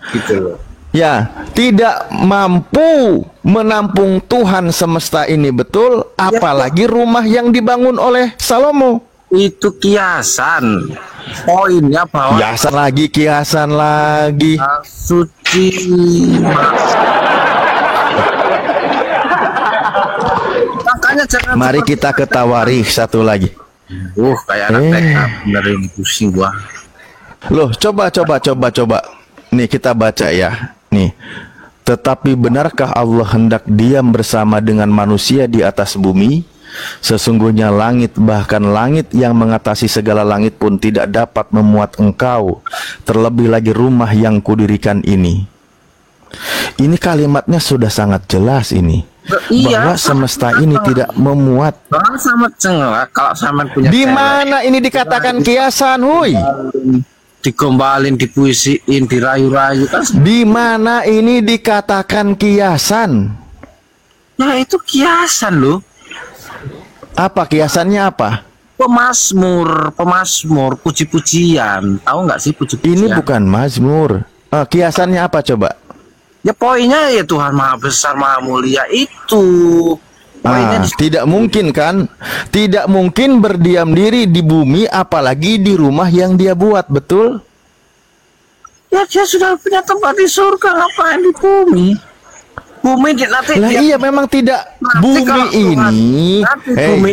Gitu loh. Ya, tidak mampu menampung Tuhan semesta ini, betul. Apalagi rumah yang dibangun oleh Salomo. Itu kiasan. Poinnya bahwa kiasan lagi. Suci. Makanya jangan. Mari kita ke Tawarikh satu lagi. Kayak anak TK benerin pusing gua. Loh, coba. Nih kita baca ya. Nih. Tetapi benarkah Allah hendak diam bersama dengan manusia di atas bumi? Sesungguhnya langit, bahkan langit yang mengatasi segala langit pun tidak dapat memuat engkau, terlebih lagi rumah yang kudirikan ini. Ini kalimatnya sudah sangat jelas ini. Bahwa semesta ini tidak memuat. Sama cengelak kalau sama punya. Di mana ini dikatakan kiasan, huy? digombalin, dipuisiin, dirayu-rayu kan. Di mana ini dikatakan kiasan? Nah itu kiasan loh. Apa kiasannya apa? Pemasmur, puji-pujian. Tahu nggak sih puji-pujian? Ini bukan mazmur. Kiasannya apa coba? Ya poinnya ya Tuhan Maha Besar, Maha Mulia itu. Poinnya Tidak mungkin kan? Tidak mungkin berdiam diri di bumi, apalagi di rumah yang dia buat, betul? ya dia sudah punya tempat di surga, ngapain di bumi? Bumi nanti Lah iya memang tidak. Bumi ini,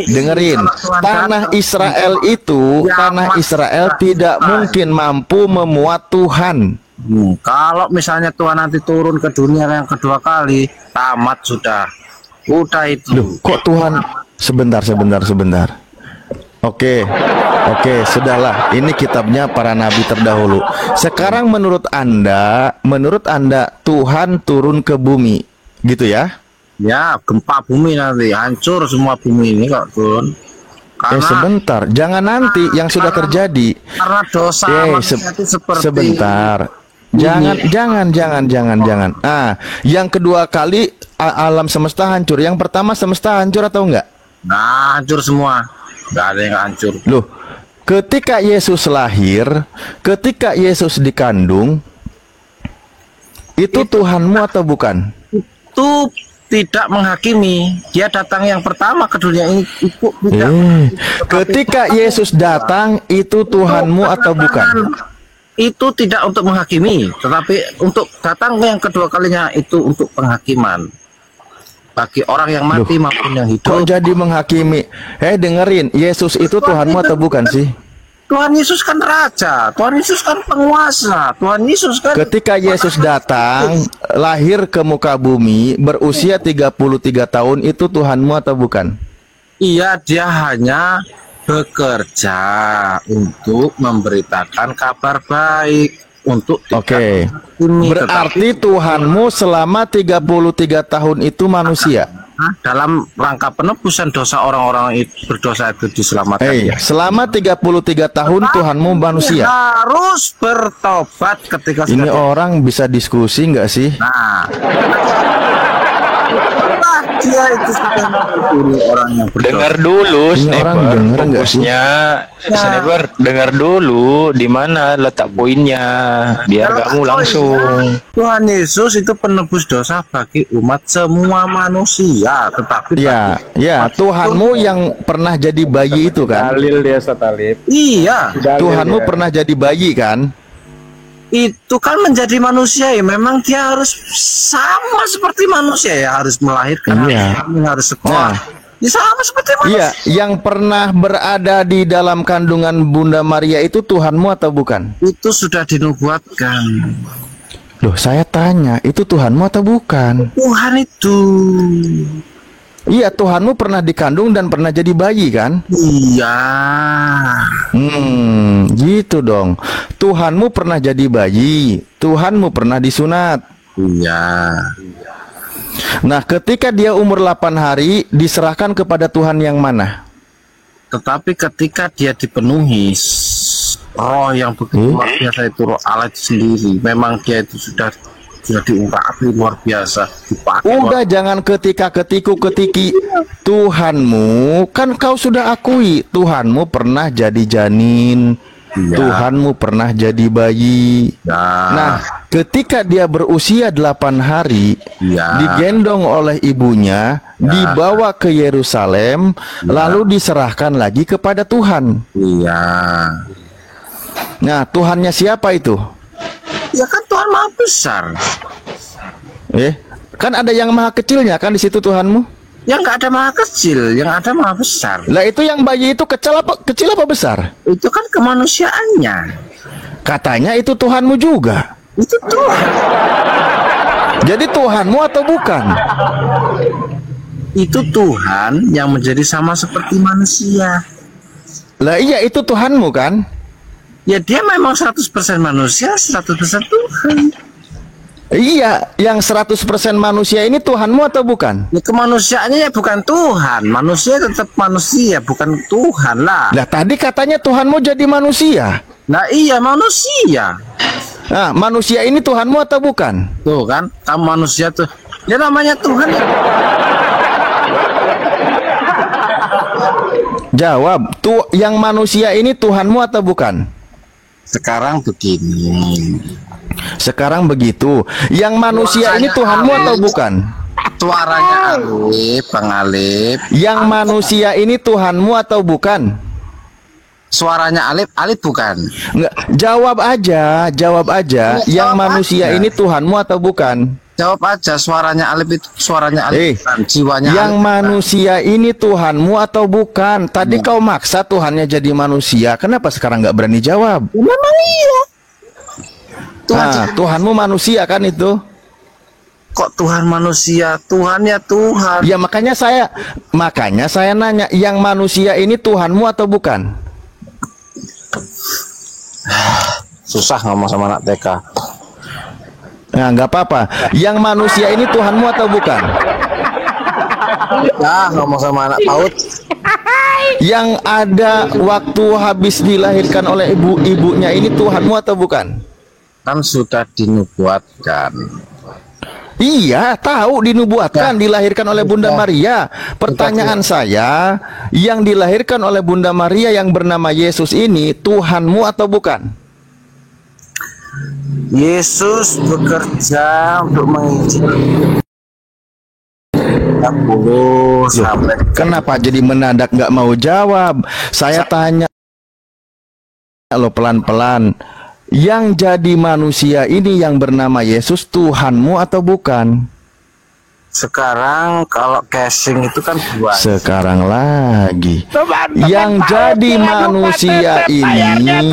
dengerin, tanah Israel itu, tanah Israel tidak mungkin mampu memuat Tuhan. Kalau misalnya Tuhan nanti turun ke dunia yang kedua kali, tamat sudah itu. Loh, kok Tuhan? Sebentar. Oke, sudahlah. Ini kitabnya para nabi terdahulu. Sekarang menurut Anda Tuhan turun ke bumi, gitu ya? Ya, gempa bumi nanti hancur semua bumi ini kalau turun. Sebentar, jangan nanti yang sudah terjadi. Karena dosa manusia itu seperti. Sebentar. Jangan. Yang kedua kali alam semesta hancur. Yang pertama semesta hancur atau enggak? Nah, hancur semua. Enggak ada yang hancur. Loh, ketika Yesus lahir, ketika Yesus dikandung, itu Tuhanmu atau bukan? Itu tidak menghakimi. Dia datang yang pertama ke dunia ini. Ketika Yesus datang, itu Tuhanmu atau bukan? Itu tidak untuk menghakimi, tetapi untuk datang yang kedua kalinya itu untuk penghakiman bagi orang yang mati maupun yang hidup. Kok jadi menghakimi? Dengerin, Yesus itu Tuhanmu atau bukan sih? Tuhan Yesus kan raja, Tuhan Yesus kan penguasa, Tuhan Yesus kan. Ketika Yesus datang, lahir ke muka bumi, berusia 33 tahun, itu Tuhanmu atau bukan? Iya, dia hanya bekerja untuk memberitakan kabar baik, untuk berarti Tuhanmu selama 33 tahun itu manusia. Dalam rangka penebusan dosa orang-orang berdosa itu diselamatkan. Selama 33 tahun Tuhanmu manusia. Harus bertobat ketika ini orang bisa diskusi nggak sih? Nah, dia itu sudah orang yang berdosa. Dengar dulu, Sniper. Fokusnya, Sniper, dengar dulu di mana letak poinnya, biar kamu langsung. Tuhan Yesus itu penebus dosa bagi umat semua manusia, tetapi Tuhanmu yang pernah jadi bayi itu kan? Talib. Iya. Tuhanmu pernah jadi bayi kan? Itu kan menjadi manusia ya, memang dia harus sama seperti manusia ya, harus melahirkan, harus sekolah. Ya sama seperti manusia. Iya, yang pernah berada di dalam kandungan Bunda Maria itu Tuhanmu atau bukan? Itu sudah dinubuatkan. Loh, saya tanya, itu Tuhanmu atau bukan? Tuhan itu. Iya, Tuhanmu pernah dikandung dan pernah jadi bayi kan? Iya. Gitu dong. Tuhanmu pernah jadi bayi, Tuhanmu pernah disunat. Iya. Nah, ketika dia umur 8 hari diserahkan kepada Tuhan yang mana? Tetapi ketika dia dipenuhi roh yang begitu luar biasa, itu roh Allah itu sendiri, memang dia itu sudah diungkapi luar biasa, dipakai. Udah jangan ketiki Tuhanmu, kan kau sudah akui Tuhanmu pernah jadi janin, Tuhanmu pernah jadi bayi. Nah, ketika dia berusia 8 hari, digendong oleh ibunya, dibawa ke Yerusalem, lalu diserahkan lagi kepada Tuhan. Nah, Tuhannya siapa itu? Ya kan Tuhan Maha Besar. Kan ada yang maha kecilnya kan di situ Tuhanmu? Yang nggak ada maha kecil, yang ada maha besar. Lah itu yang bayi itu kecil apa besar? Itu kan kemanusiaannya. Katanya itu Tuhanmu juga. Itu Tuhan. Jadi Tuhanmu atau bukan? Itu Tuhan yang menjadi sama seperti manusia. Lah iya, itu Tuhanmu kan? Ya dia memang 100% manusia, 100% Tuhan. Iya, yang 100% manusia ini Tuhanmu atau bukan? Ya kemanusiaannya ya bukan Tuhan. Manusia tetap manusia, bukan Tuhan lah. Lah tadi katanya Tuhanmu jadi manusia. Nah iya manusia. Nah, manusia ini Tuhanmu atau bukan? Tuh kan, kamu manusia tuh. Ya namanya Tuhan. Jawab, yang manusia ini Tuhanmu atau bukan? Sekarang begini. Sekarang begitu. Yang manusia ini Tuhanmu atau bukan? Suaranya Alif, Bang Alif. Yang manusia ini Tuhanmu atau bukan? Suaranya Alif, Alif bukan. Enggak, jawab aja, jawab aja. Jawab Yang manusia aja. ini Tuhanmu atau bukan? Jawab aja, suaranya Alif itu suaranya Alif, bukan. Jiwanya yang Alif, manusia ini Tuhanmu atau bukan? Tadi kau maksa Tuhannya jadi manusia. Kenapa sekarang nggak berani jawab? memang iya. Nah, Tuhanmu manusia kan itu? Kok Tuhan manusia? Tuhan ya Tuhan. Ya makanya saya nanya, yang manusia ini Tuhanmu atau bukan? Susah ngomong sama anak TK. Nah, nggak apa-apa. Yang manusia ini Tuhanmu atau bukan? Nah, ngomong sama anak PAUD. Yang ada waktu habis dilahirkan oleh ibunya ini Tuhanmu atau bukan? Kan sudah dinubuatkan. Iya, tahu dinubuatkan, dilahirkan oleh Bunda Maria. Pertanyaan saya, yang dilahirkan oleh Bunda Maria yang bernama Yesus ini Tuhanmu atau bukan? Yesus bekerja untuk mengizinkan 30 sampai. Kenapa jadi mendadak nggak mau jawab? Saya tanya lo pelan-pelan. Yang jadi manusia ini yang bernama Yesus Tuhanmu atau bukan? Sekarang kalau casing itu kan dua. Sekarang lagi. Yang jadi manusia ini,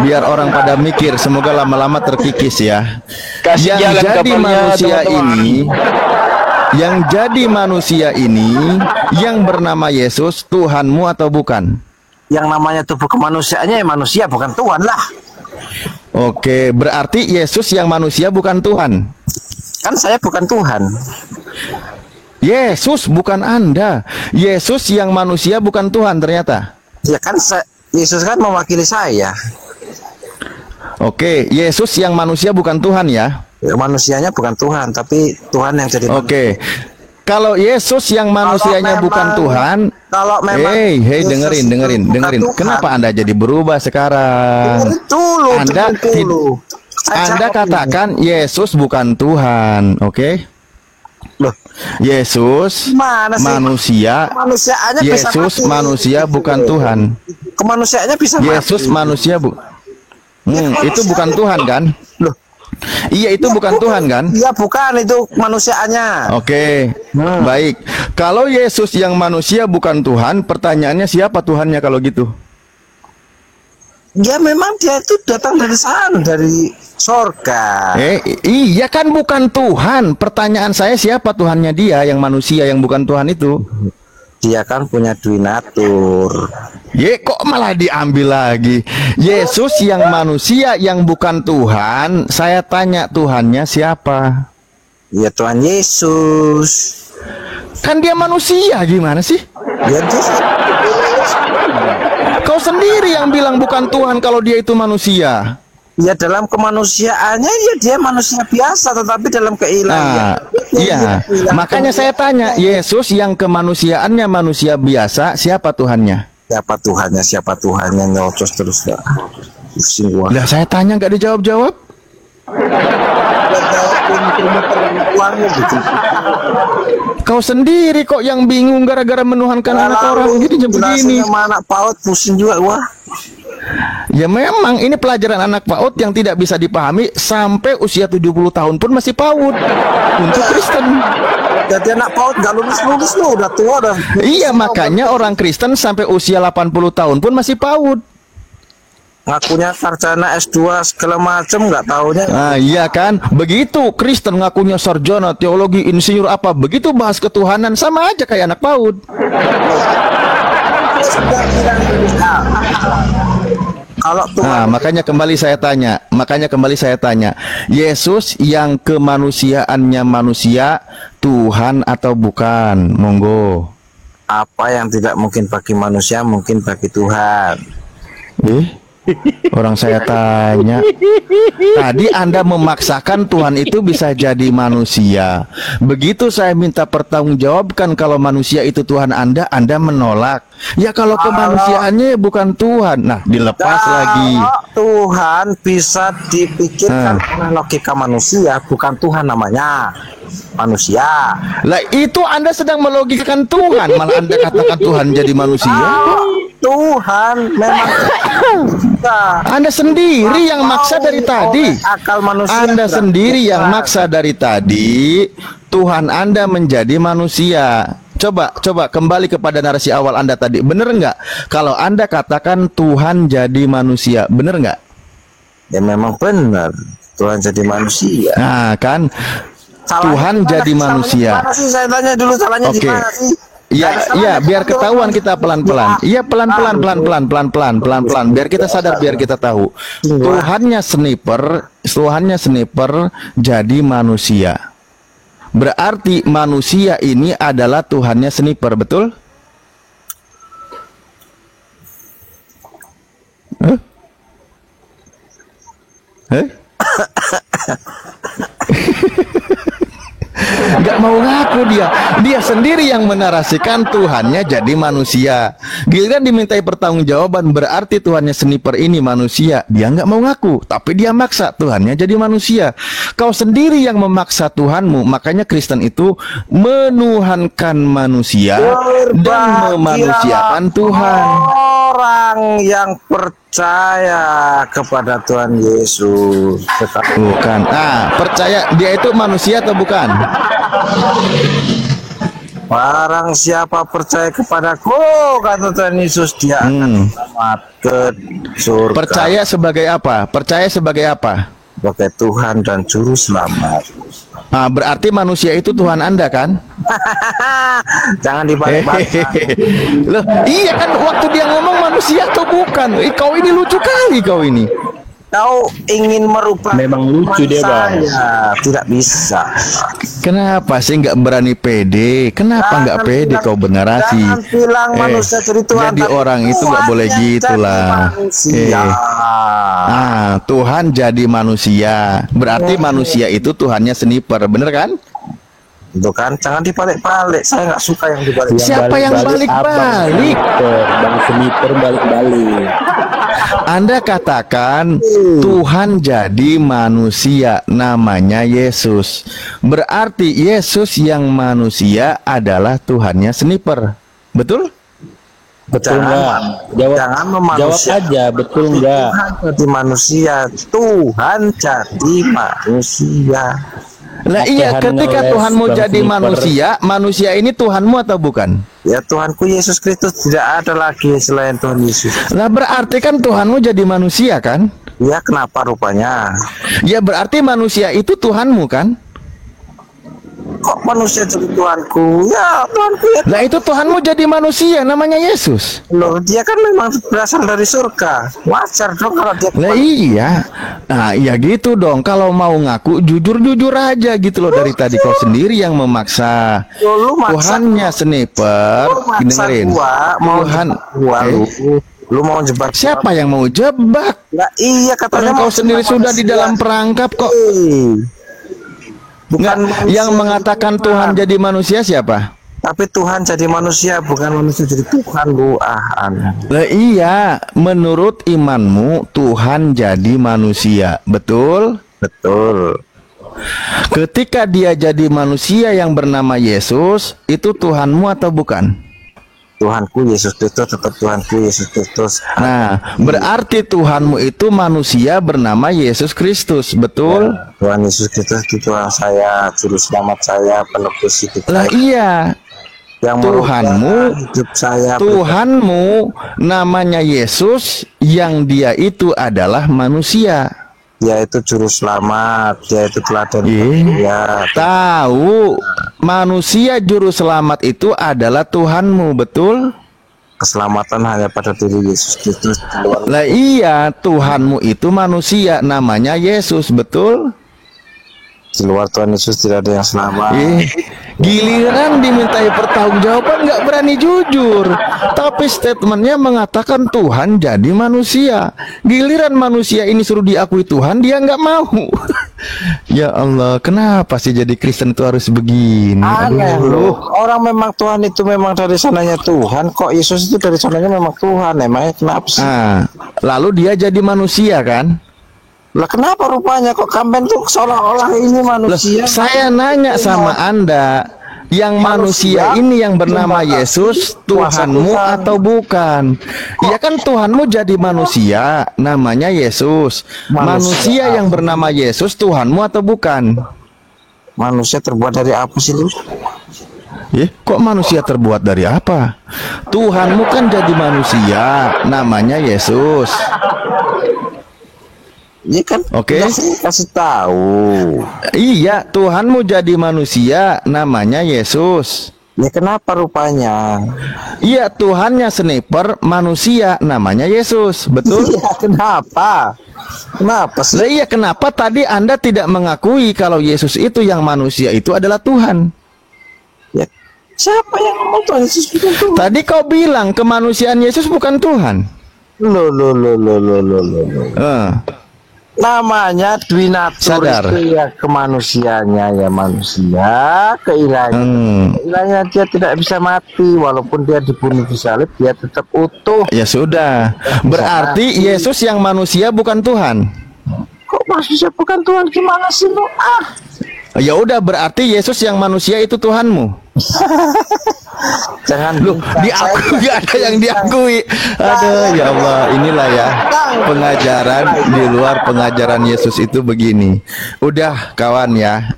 biar orang pada mikir, semoga lama-lama terkikis ya. Kasih Yang jalan jadi kapalnya, manusia teman-teman. ini, yang jadi manusia ini, yang bernama Yesus Tuhanmu atau bukan? Yang namanya tubuh kemanusiaannya ya manusia, bukan Tuhan lah. Oke, berarti Yesus yang manusia bukan Tuhan. Kan saya bukan Tuhan. Yesus bukan Anda. Yesus yang manusia bukan Tuhan ternyata. Ya kan Yesus kan mewakili saya. Oke, Yesus yang manusia bukan Tuhan ya. Ya, manusianya bukan Tuhan, tapi Tuhan yang jadi. Oke. Kalau Yesus yang manusianya bukan Tuhan, kalau memang hei, Yesus dengerin. Tuhan. Kenapa Anda jadi berubah sekarang? Anda katakan Yesus bukan Tuhan, oke? Loh, Yesus mana sih? manusia, Kemanusiaannya bisa Yesus mati. manusia bukan Tuhan. Kemanusiaannya bisa Yesus mati. manusia itu bukan Tuhan kan? Loh, Iya, itu bukan Tuhan kan? iya bukan, itu manusiaannya. Oke, baik. Kalau Yesus yang manusia bukan Tuhan, pertanyaannya siapa Tuhannya kalau gitu? Ya memang dia itu datang dari sana, dari sorga. Iya kan bukan Tuhan. Pertanyaan saya siapa Tuhannya dia yang manusia yang bukan Tuhan itu? Dia kan punya donatur. Kok malah diambil lagi? Yesus yang manusia yang bukan Tuhan. Saya tanya Tuhannya siapa? Ya Tuhan Yesus. Kan dia manusia, gimana sih? Ya dia. Kau sendiri yang bilang bukan Tuhan kalau dia itu manusia. Ya dalam kemanusiaannya ya dia manusia biasa, tetapi dalam keilahian. Iya. Makanya saya tanya, Yesus yang kemanusiaannya manusia biasa, siapa Tuhannya? Siapa Tuhannya nyocos terus lah. Pusing gua. Lah saya tanya nggak dijawab-jawab. Kau sendiri kok yang bingung gara-gara menuhankan anak orang gitu begini. Sama anak PAUD pusing juga wah. Ya memang ini pelajaran anak PAUD yang tidak bisa dipahami sampai usia 70 tahun pun masih PAUD untuk Kristen. Jadi anak PAUD gak lulus lo udah tua udah. Iya makanya orang Kristen sampai usia 80 tahun pun masih PAUD. Ngakunya sarjana S2 segala macem nggak taunya. Nah iya kan, begitu Kristen ngakunya sarjana teologi insinyur apa, begitu bahas ketuhanan sama aja kayak anak PAUD. Nah, makanya kembali saya tanya, Yesus yang kemanusiaannya manusia, Tuhan atau bukan? Monggo. Apa yang tidak mungkin bagi manusia mungkin bagi Tuhan. Orang saya tanya. Tadi Anda memaksakan Tuhan itu bisa jadi manusia. Begitu saya minta pertanggungjawabkan kalau manusia itu Tuhan Anda menolak. Ya kalau kemanusiaannya bukan Tuhan. Nah, dilepas lagi. Tuhan bisa dipikirkan oleh logika manusia, bukan Tuhan namanya. Manusia. Lah itu Anda sedang melogikakan Tuhan, malah Anda katakan Tuhan jadi manusia. Tuhan memang Anda sendiri yang maksa dari tadi. Akal manusia. Anda sendiri yang maksa dari tadi. Tuhan Anda menjadi manusia. Coba kembali kepada narasi awal Anda tadi. Bener nggak? Kalau Anda katakan Tuhan jadi manusia, bener nggak? Ya memang benar. Tuhan jadi manusia. Nah kan, Tuhan jadi manusia. Saya tanya dulu salahnya di mana sih? Iya, biar ketahuan kita pelan-pelan. Iya, pelan-pelan, biar kita sadar, biar kita tahu. Tuhannya sniper jadi manusia. Berarti manusia ini adalah Tuhannya sniper, betul? Gak mau ngaku dia sendiri yang menarasikan Tuhannya jadi manusia. Giliran dimintai pertanggungjawaban berarti Tuhannya sniper ini manusia, dia nggak mau ngaku, tapi dia maksa Tuhannya jadi manusia. Kau sendiri yang memaksa Tuhanmu, makanya Kristen itu menuhankan manusia dan memanusiakan Tuhan. Orang yang percaya kepada Tuhan Yesus. Bukan. Percaya dia itu manusia atau bukan? Barang siapa percaya kepadaku, kata Tuhan Yesus, dia akan selamat ke surga. Percaya sebagai apa? Percaya sebagai apa? Sebagai Tuhan dan Juru Selamat. Berarti manusia itu Tuhan Anda kan? Jangan dibalik-balik. Loh, iya kan waktu dia ngomong manusia atau bukan? Kau ini lucu kali kau ini. Kau ingin merubah. Memang lucu dia, Bang. Tidak bisa. Kenapa sih nggak berani pede? Kenapa nggak pede kau bernarasi? Jangan bilang manusia jadi Tuhan. Jadi orang itu nggak boleh gitulah. Tuhan jadi manusia. Berarti manusia itu Tuhannya sniper, bener kan? Itu kan, jangan dibalik-balik. Saya nggak suka yang dibalik. Siapa yang balik-balik? Bang sniper balik-balik. Anda katakan Tuhan jadi manusia, namanya Yesus. Berarti Yesus yang manusia adalah Tuhannya sniper. Betul? Betul nggak? Jawab aja, betul nggak? Tuhan jadi manusia. Tuhan jadi manusia. Nah iya, ketika Tuhanmu jadi manusia, manusia ini Tuhanmu atau bukan? Ya, Tuhanku Yesus Kristus, tidak ada lagi selain Tuhan Yesus. Nah berarti kan Tuhanmu jadi manusia kan? Ya, kenapa rupanya? Ya berarti manusia itu Tuhanmu kan? Kok manusia jadi Tuhanku? Ya, Tuhanku ya. Nah itu Tuhanmu jadi manusia, namanya Yesus. Loh, dia kan memang berasal dari surga. Wajar dong kalau dia. Nah iya. Nah iya gitu dong. Kalau mau ngaku jujur-jujur aja gitu loh. Dari tadi kau sendiri yang memaksa. Tuhannya sniper. Dengerin. Tuhan. Lu mau jebak siapa yang mau jebak? Nah, iya katanya kau sendiri sudah di dalam perangkap kok. Bukan yang mengatakan Tuhan jadi manusia siapa? Tapi Tuhan jadi manusia, bukan manusia jadi Tuhan, Bu. Iya, menurut imanmu Tuhan jadi manusia, betul? Betul. Ketika dia jadi manusia yang bernama Yesus, itu Tuhanmu atau bukan? Tuhanku Yesus Kristus tetap Tuhanku Yesus Kristus. Nah, berarti Tuhanmu itu manusia bernama Yesus Kristus, betul? Ya, Tuhan Yesus Kristus itu Tuhan saya, Juru Selamat saya, penebus hidup lah saya. Iya. Yang Tuhanmu, hidup saya. Tuhanmu namanya Yesus, yang dia itu adalah manusia. Dia itu Juru Selamat, dia itu teladan. Ya, tahu. Manusia Juru Selamat itu adalah Tuhanmu, betul? Keselamatan hanya pada diri Yesus Kristus. Lah iya, Tuhanmu itu manusia, namanya Yesus, betul? Di luar Tuhan Yesus tidak ada yang selamat. Giliran dimintai pertanggungjawaban nggak berani jujur. Tapi statementnya mengatakan Tuhan jadi manusia. Giliran manusia ini suruh diakui Tuhan, dia nggak mau. Ya Allah, kenapa sih jadi Kristen itu harus begini? Aneh loh. Orang memang Tuhan itu memang dari sananya Tuhan. Kok Yesus itu dari sananya memang Tuhan? Emangnya kenapa sih? Lalu dia jadi manusia kan? Lah kenapa rupanya kok kampen tuh seolah-olah ini manusia? Saya nanya sama Anda, yang manusia ini yang bernama Yesus Tuhanmu atau bukan? Ya kan Tuhanmu jadi manusia, namanya Yesus. Manusia yang bernama Yesus Tuhanmu atau bukan? Manusia terbuat dari apa sih lu? Kok manusia terbuat dari apa? Tuhanmu kan jadi manusia, namanya Yesus. Iya kan? Oke. Kasih tahu. Iya, Tuhanmu jadi manusia, namanya Yesus. Ya kenapa rupanya? Iya, Tuhannya sniper, manusia, namanya Yesus. Betul? Iya, kenapa? Kenapa sih? Lah iya, kenapa tadi Anda tidak mengakui kalau Yesus itu yang manusia itu adalah Tuhan? Ya, siapa yang ngomong Tuhan Yesus bukan Tuhan? Tadi kau bilang kemanusiaan Yesus bukan Tuhan. Loh. Namanya Dwi Natur itu ya kemanusiaannya ya manusia, keilahnya dia tidak bisa mati walaupun dia dibunuh di salib, dia tetap utuh. Ya sudah, berarti Yesus yang manusia bukan Tuhan. Kok manusia bukan Tuhan, gimana sih lu? Ya udah, berarti Yesus yang manusia itu Tuhanmu. Jangan diakui, gak ada yang diakui. Aduh, ya Allah, inilah ya pengajaran di luar pengajaran Yesus itu begini. Udah kawan ya,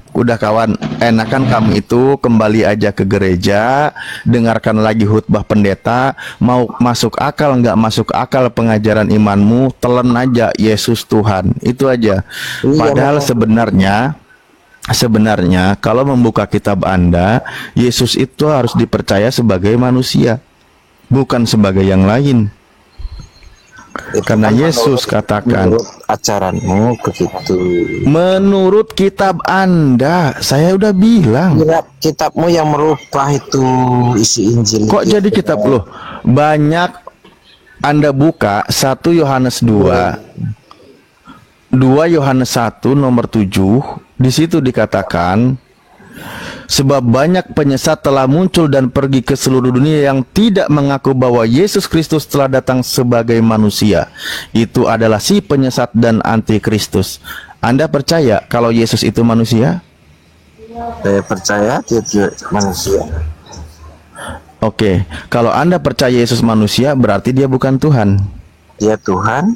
enakan kamu itu kembali aja ke gereja, dengarkan lagi khutbah pendeta, mau masuk akal nggak masuk akal pengajaran imanmu, telan aja Yesus Tuhan, itu aja. Padahal sebenarnya kalau membuka kitab Anda, Yesus itu harus dipercaya sebagai manusia, bukan sebagai yang lain. Karena Yesus katakan, menurut ajaranmu begitu. Menurut kitab Anda, saya udah bilang. Kitabmu yang merubah itu isi Injil. Kok jadi kitab loh? Banyak Anda buka 1 Yohanes 2. 2 Yohanes 1 nomor 7, di situ dikatakan, sebab banyak penyesat telah muncul dan pergi ke seluruh dunia yang tidak mengaku bahwa Yesus Kristus telah datang sebagai manusia. Itu adalah si penyesat dan antikristus. Anda percaya kalau Yesus itu manusia? Saya percaya dia manusia. Oke, kalau Anda percaya Yesus manusia, berarti dia bukan Tuhan. Dia Tuhan.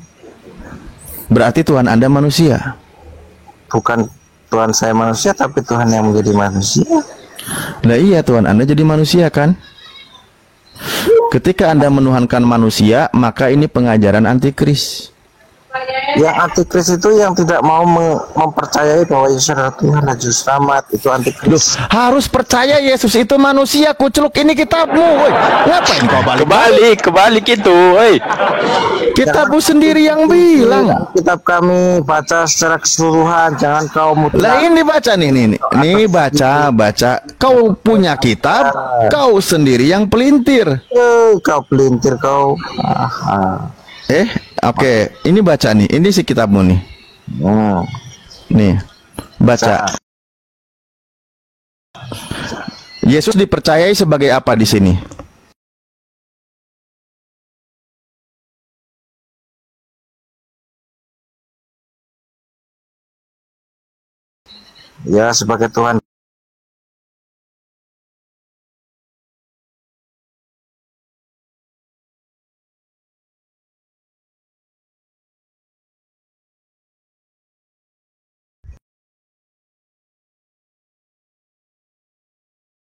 Berarti Tuhan Anda manusia. Bukan Tuhan saya manusia, tapi Tuhan yang menjadi manusia. Nah iya, Tuhan Anda jadi manusia kan? Ketika Anda menuhankan manusia, maka ini pengajaran antikris. Yang antikris itu yang tidak mau mempercayai bahwa Yesus adalah Tuhan dan Juru Selamat, itu antikris. Harus percaya Yesus itu manusia, kuceluk ini kitabmu. Woy. Ngapain kau Kebalik itu, kitabmu sendiri yang bilang. Kitab kami baca secara keseluruhan, jangan kau mutlak. Lah ini baca nih. Nih baca. Kau punya kitab, kau sendiri yang pelintir. Kau pelintir kau. Oke, ini baca nih. Ini si kitabmu nih. Nih, baca. Yesus dipercayai sebagai apa di sini? Ya, sebagai Tuhan.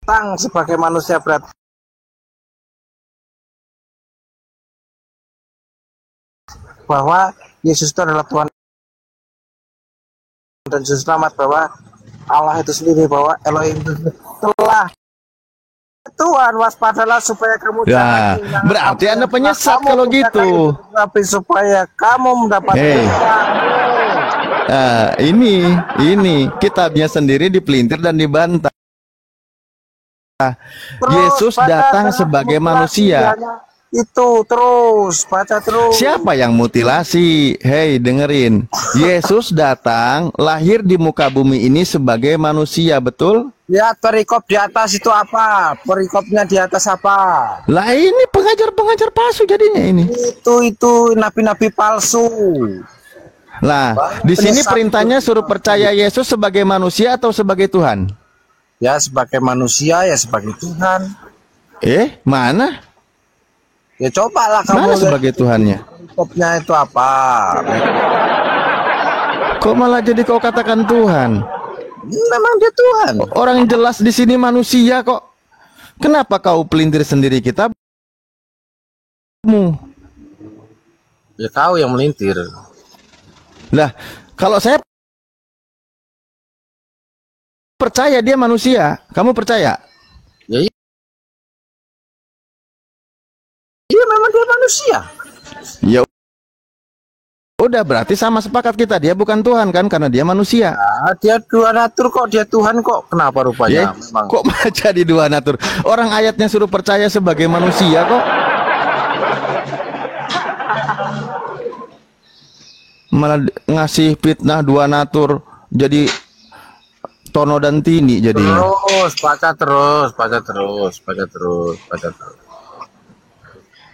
Datang sebagai manusia berat. Bahwa Yesus itu adalah Tuhan dan Juru Selamat, bahwa Allah itu sendiri, bahwa Elohim itu telah Tuhan, waspadalah supaya kamu ya, berarti Anda penyesat kalau gitu. Tapi supaya kamu mendapatkan Ini kitabnya sendiri dipelintir dan dibantah. Yesus datang sebagai manusia. Itu terus baca terus. Siapa yang mutilasi? Hei, dengerin. Yesus datang lahir di muka bumi ini sebagai manusia, betul? Lihat perikop di atas itu apa? Perikopnya di atas apa? Lah ini pengajar-pengajar palsu jadinya ini. Itu nabi-nabi palsu. Lah, di sini perintahnya suruh percaya Yesus sebagai manusia atau sebagai Tuhan? Ya sebagai manusia, ya sebagai Tuhan. Mana? Ya cobalah kamu Mana sebagai Tuhannya? perikopnya itu apa? Kok malah jadi kau katakan Tuhan? Memang dia Tuhan. Orang jelas di sini manusia kok. Kenapa kau pelintir sendiri kitabmu? Ya kau yang melintir. Lah, kalau saya percaya dia manusia, kamu percaya? Ya iya memang dia manusia. Ya udah, berarti sama sepakat kita, dia bukan Tuhan kan, karena dia manusia. Nah, dia dua natur kok, dia Tuhan kok. Kenapa rupanya? Memang. Kok jadi dua natur? Orang ayatnya suruh percaya sebagai manusia kok. Malah ngasih fitnah dua natur, jadi Tono dan Tini jadinya. Baca terus.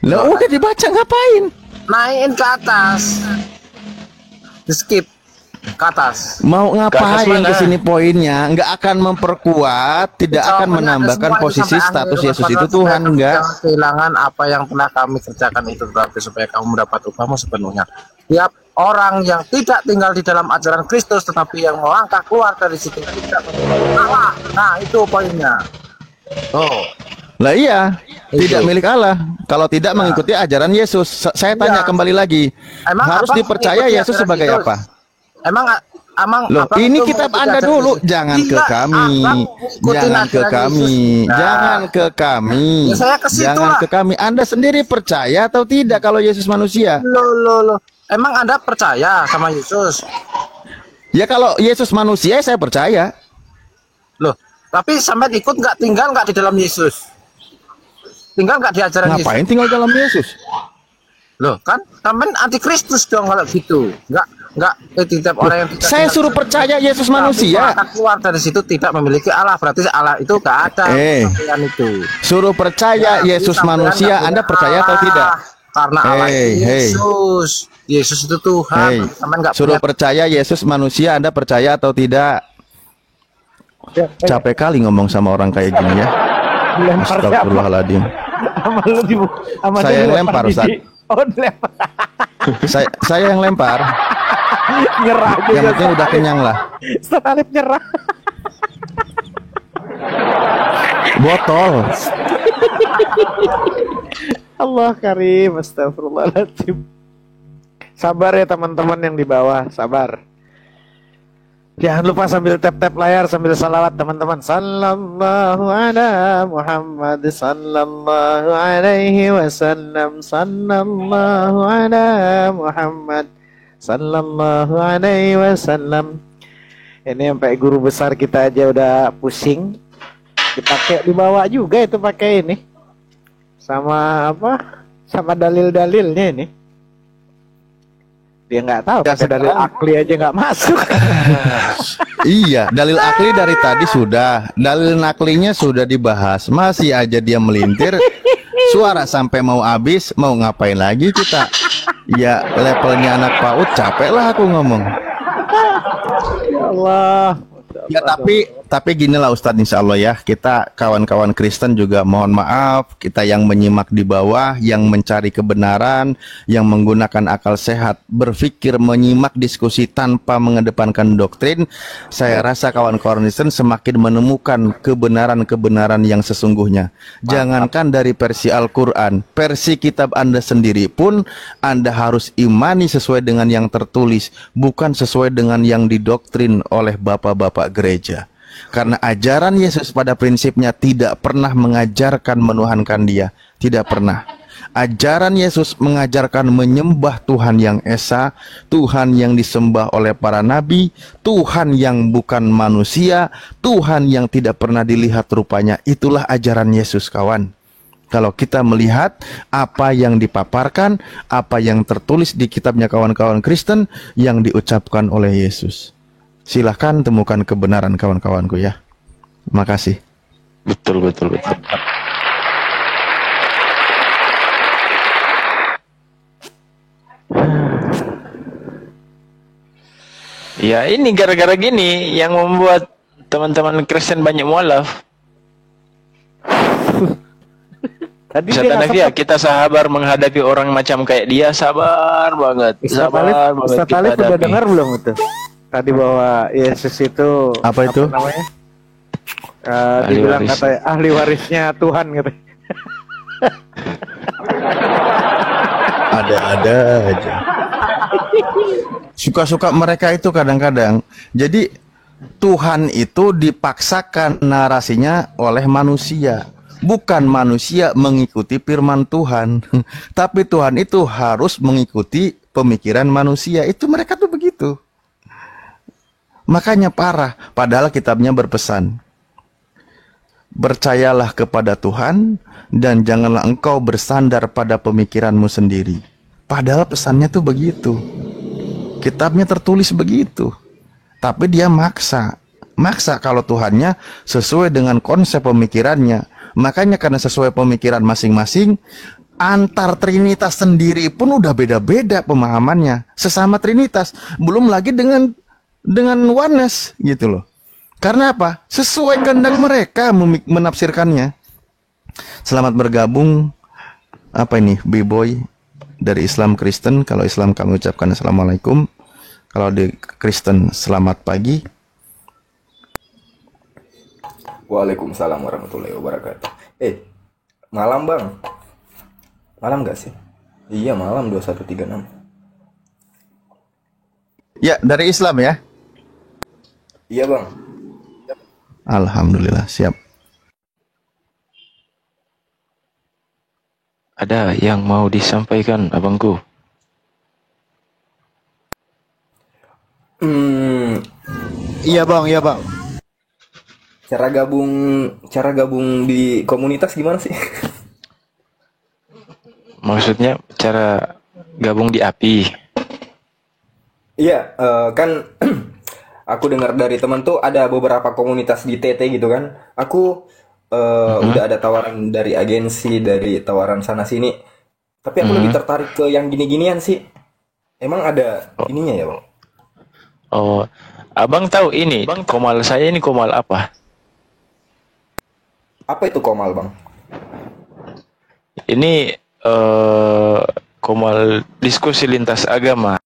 Lah udah dibaca, ngapain? Naikin ke atas. Di skip ke atas. Mau ngapain ke sini poinnya? Nggak akan memperkuat, tidak akan menambahkan posisi status Yesus itu Tuhan, enggak. Jangan kehilangan apa yang pernah kami kerjakan itu, tetapi supaya kamu mendapat upahmu sepenuhnya. Tiap orang yang tidak tinggal di dalam ajaran Kristus, tetapi yang melangkah keluar dari situ tidak memiliki Allah. Nah, itu poinnya. Oh. Lah iya, tidak milik Allah. Kalau tidak mengikuti ajaran Yesus. Saya tanya kembali lagi. Harus dipercaya Yesus sebagai apa? Emang Loh, ini kitab Anda dulu. Jangan ke kami. Jangan ke kami. Jangan ke kami. Jangan ke kami. Anda sendiri percaya atau tidak kalau Yesus manusia? Loh. Emang Anda percaya sama Yesus? Ya kalau Yesus manusia saya percaya. Loh, tapi sampai ikut tinggal nggak di dalam Yesus? Tinggal nggak di ajaran Yesus? Ngapain tinggal dalam Yesus? Loh, kan sampai antikristus dong kalau gitu. Nggak setiap orang yang tidak saya suruh percaya Yesus manusia. Keluar dari situ tidak memiliki Allah, berarti Allah itu nggak ada. Itu. Suruh percaya Yesus manusia, Anda percaya atau tidak? Karena Allah Yesus. Yesus itu Tuhan. Suruh percaya Yesus manusia, Anda percaya atau tidak? Capek kali ngomong sama orang kayak gini ya. Astagfirullahaladzim. Saya yang lempar, Ustaz. Saya yang lempar. Nyerah juga. Yang penting udah kenyang lah. Ustaz Alif nyerah. Botol. Allah karim, astagfirullahaladzim. Sabar ya teman-teman yang di bawah, sabar. Jangan lupa sambil tap-tap layar, sambil salawat teman-teman. Sallallahu ala Muhammad, sallallahu alaihi wasallam, sallallahu ala Muhammad, sallallahu alaihi wasallam. Ini sampai guru besar kita aja udah pusing. Dipakai dibawa juga itu pakai ini. Sama apa? Sama dalil-dalilnya ini. Dia nggak tahu, pakai dalil akli aja nggak masuk. Iya, dalil akli dari tadi sudah, dalil naklinya sudah dibahas, masih aja dia melintir. Suara sampai mau habis, mau ngapain lagi kita? Ya levelnya anak PAUD, capek lah aku ngomong. Ya Allah. Ya tapi gini lah Ustadz, insya Allah ya, kita kawan-kawan Kristen juga mohon maaf, kita yang menyimak di bawah, yang mencari kebenaran, yang menggunakan akal sehat, berpikir menyimak diskusi tanpa mengedepankan doktrin. Saya rasa kawan-kawan Kristen semakin menemukan kebenaran-kebenaran yang sesungguhnya. Jangankan dari versi Al-Quran, versi kitab Anda sendiri pun Anda harus imani sesuai dengan yang tertulis, bukan sesuai dengan yang didoktrin oleh bapak-bapak gereja. Karena ajaran Yesus pada prinsipnya tidak pernah mengajarkan menuhankan Dia, tidak pernah. Ajaran Yesus mengajarkan menyembah Tuhan yang esa, Tuhan yang disembah oleh para nabi, Tuhan yang bukan manusia, Tuhan yang tidak pernah dilihat rupanya. Itulah ajaran Yesus, kawan. Kalau kita melihat apa yang dipaparkan, apa yang tertulis di kitabnya kawan-kawan Kristen yang diucapkan oleh Yesus. Silahkan temukan kebenaran, kawan-kawanku ya. Terima kasih. Betul. Ya ini gara-gara gini yang membuat teman-teman Kristen banyak mualaf. Tadi Ustaz dia nggak Hanafi, ya, kita sabar menghadapi orang macam kayak dia, sabar banget. Sabar banget Ustaz kita Alif udah hadapi. dengar belum itu? Tadi bahwa Yesus itu Apa itu? namanya? Ahli Dibilang waris. katanya ahli warisnya Tuhan katanya. Ada-ada aja. Suka-suka mereka itu kadang-kadang. Jadi Tuhan itu dipaksakan narasinya oleh manusia. Bukan manusia mengikuti firman Tuhan. Tapi Tuhan itu harus mengikuti pemikiran manusia. Itu mereka tuh begitu. Makanya parah. Padahal kitabnya berpesan, percayalah kepada Tuhan dan janganlah engkau bersandar pada pemikiranmu sendiri. Padahal pesannya tuh begitu. Kitabnya tertulis begitu. Tapi dia maksa kalau Tuhannya sesuai dengan konsep pemikirannya. Makanya karena sesuai pemikiran masing-masing, antar Trinitas sendiri pun udah beda-beda pemahamannya. Sesama Trinitas, belum lagi dengan oneness gitu loh. Karena apa? Sesuai kehendak mereka menafsirkannya. Selamat bergabung. Apa ini? B-boy dari Islam Kristen. Kalau Islam kami ucapkan Assalamualaikum. Kalau di Kristen selamat pagi. Waalaikumsalam warahmatullahi wabarakatuh. Malam bang. Malam gak sih? Iya malam 2136. Ya, dari Islam ya. Iya bang. Alhamdulillah, siap. Ada yang mau disampaikan, abangku? Iya bang. Cara gabung di komunitas gimana sih? Maksudnya cara gabung di API. Iya, kan aku dengar dari teman tuh ada beberapa komunitas di TT gitu kan. Aku udah ada tawaran dari agensi, dari tawaran sana sini. Tapi aku lebih tertarik ke yang gini-ginian sih. Emang ada ininya ya bang? Oh, abang tahu ini komal saya ini komal apa? Apa itu komal bang? Ini komal diskusi lintas agama.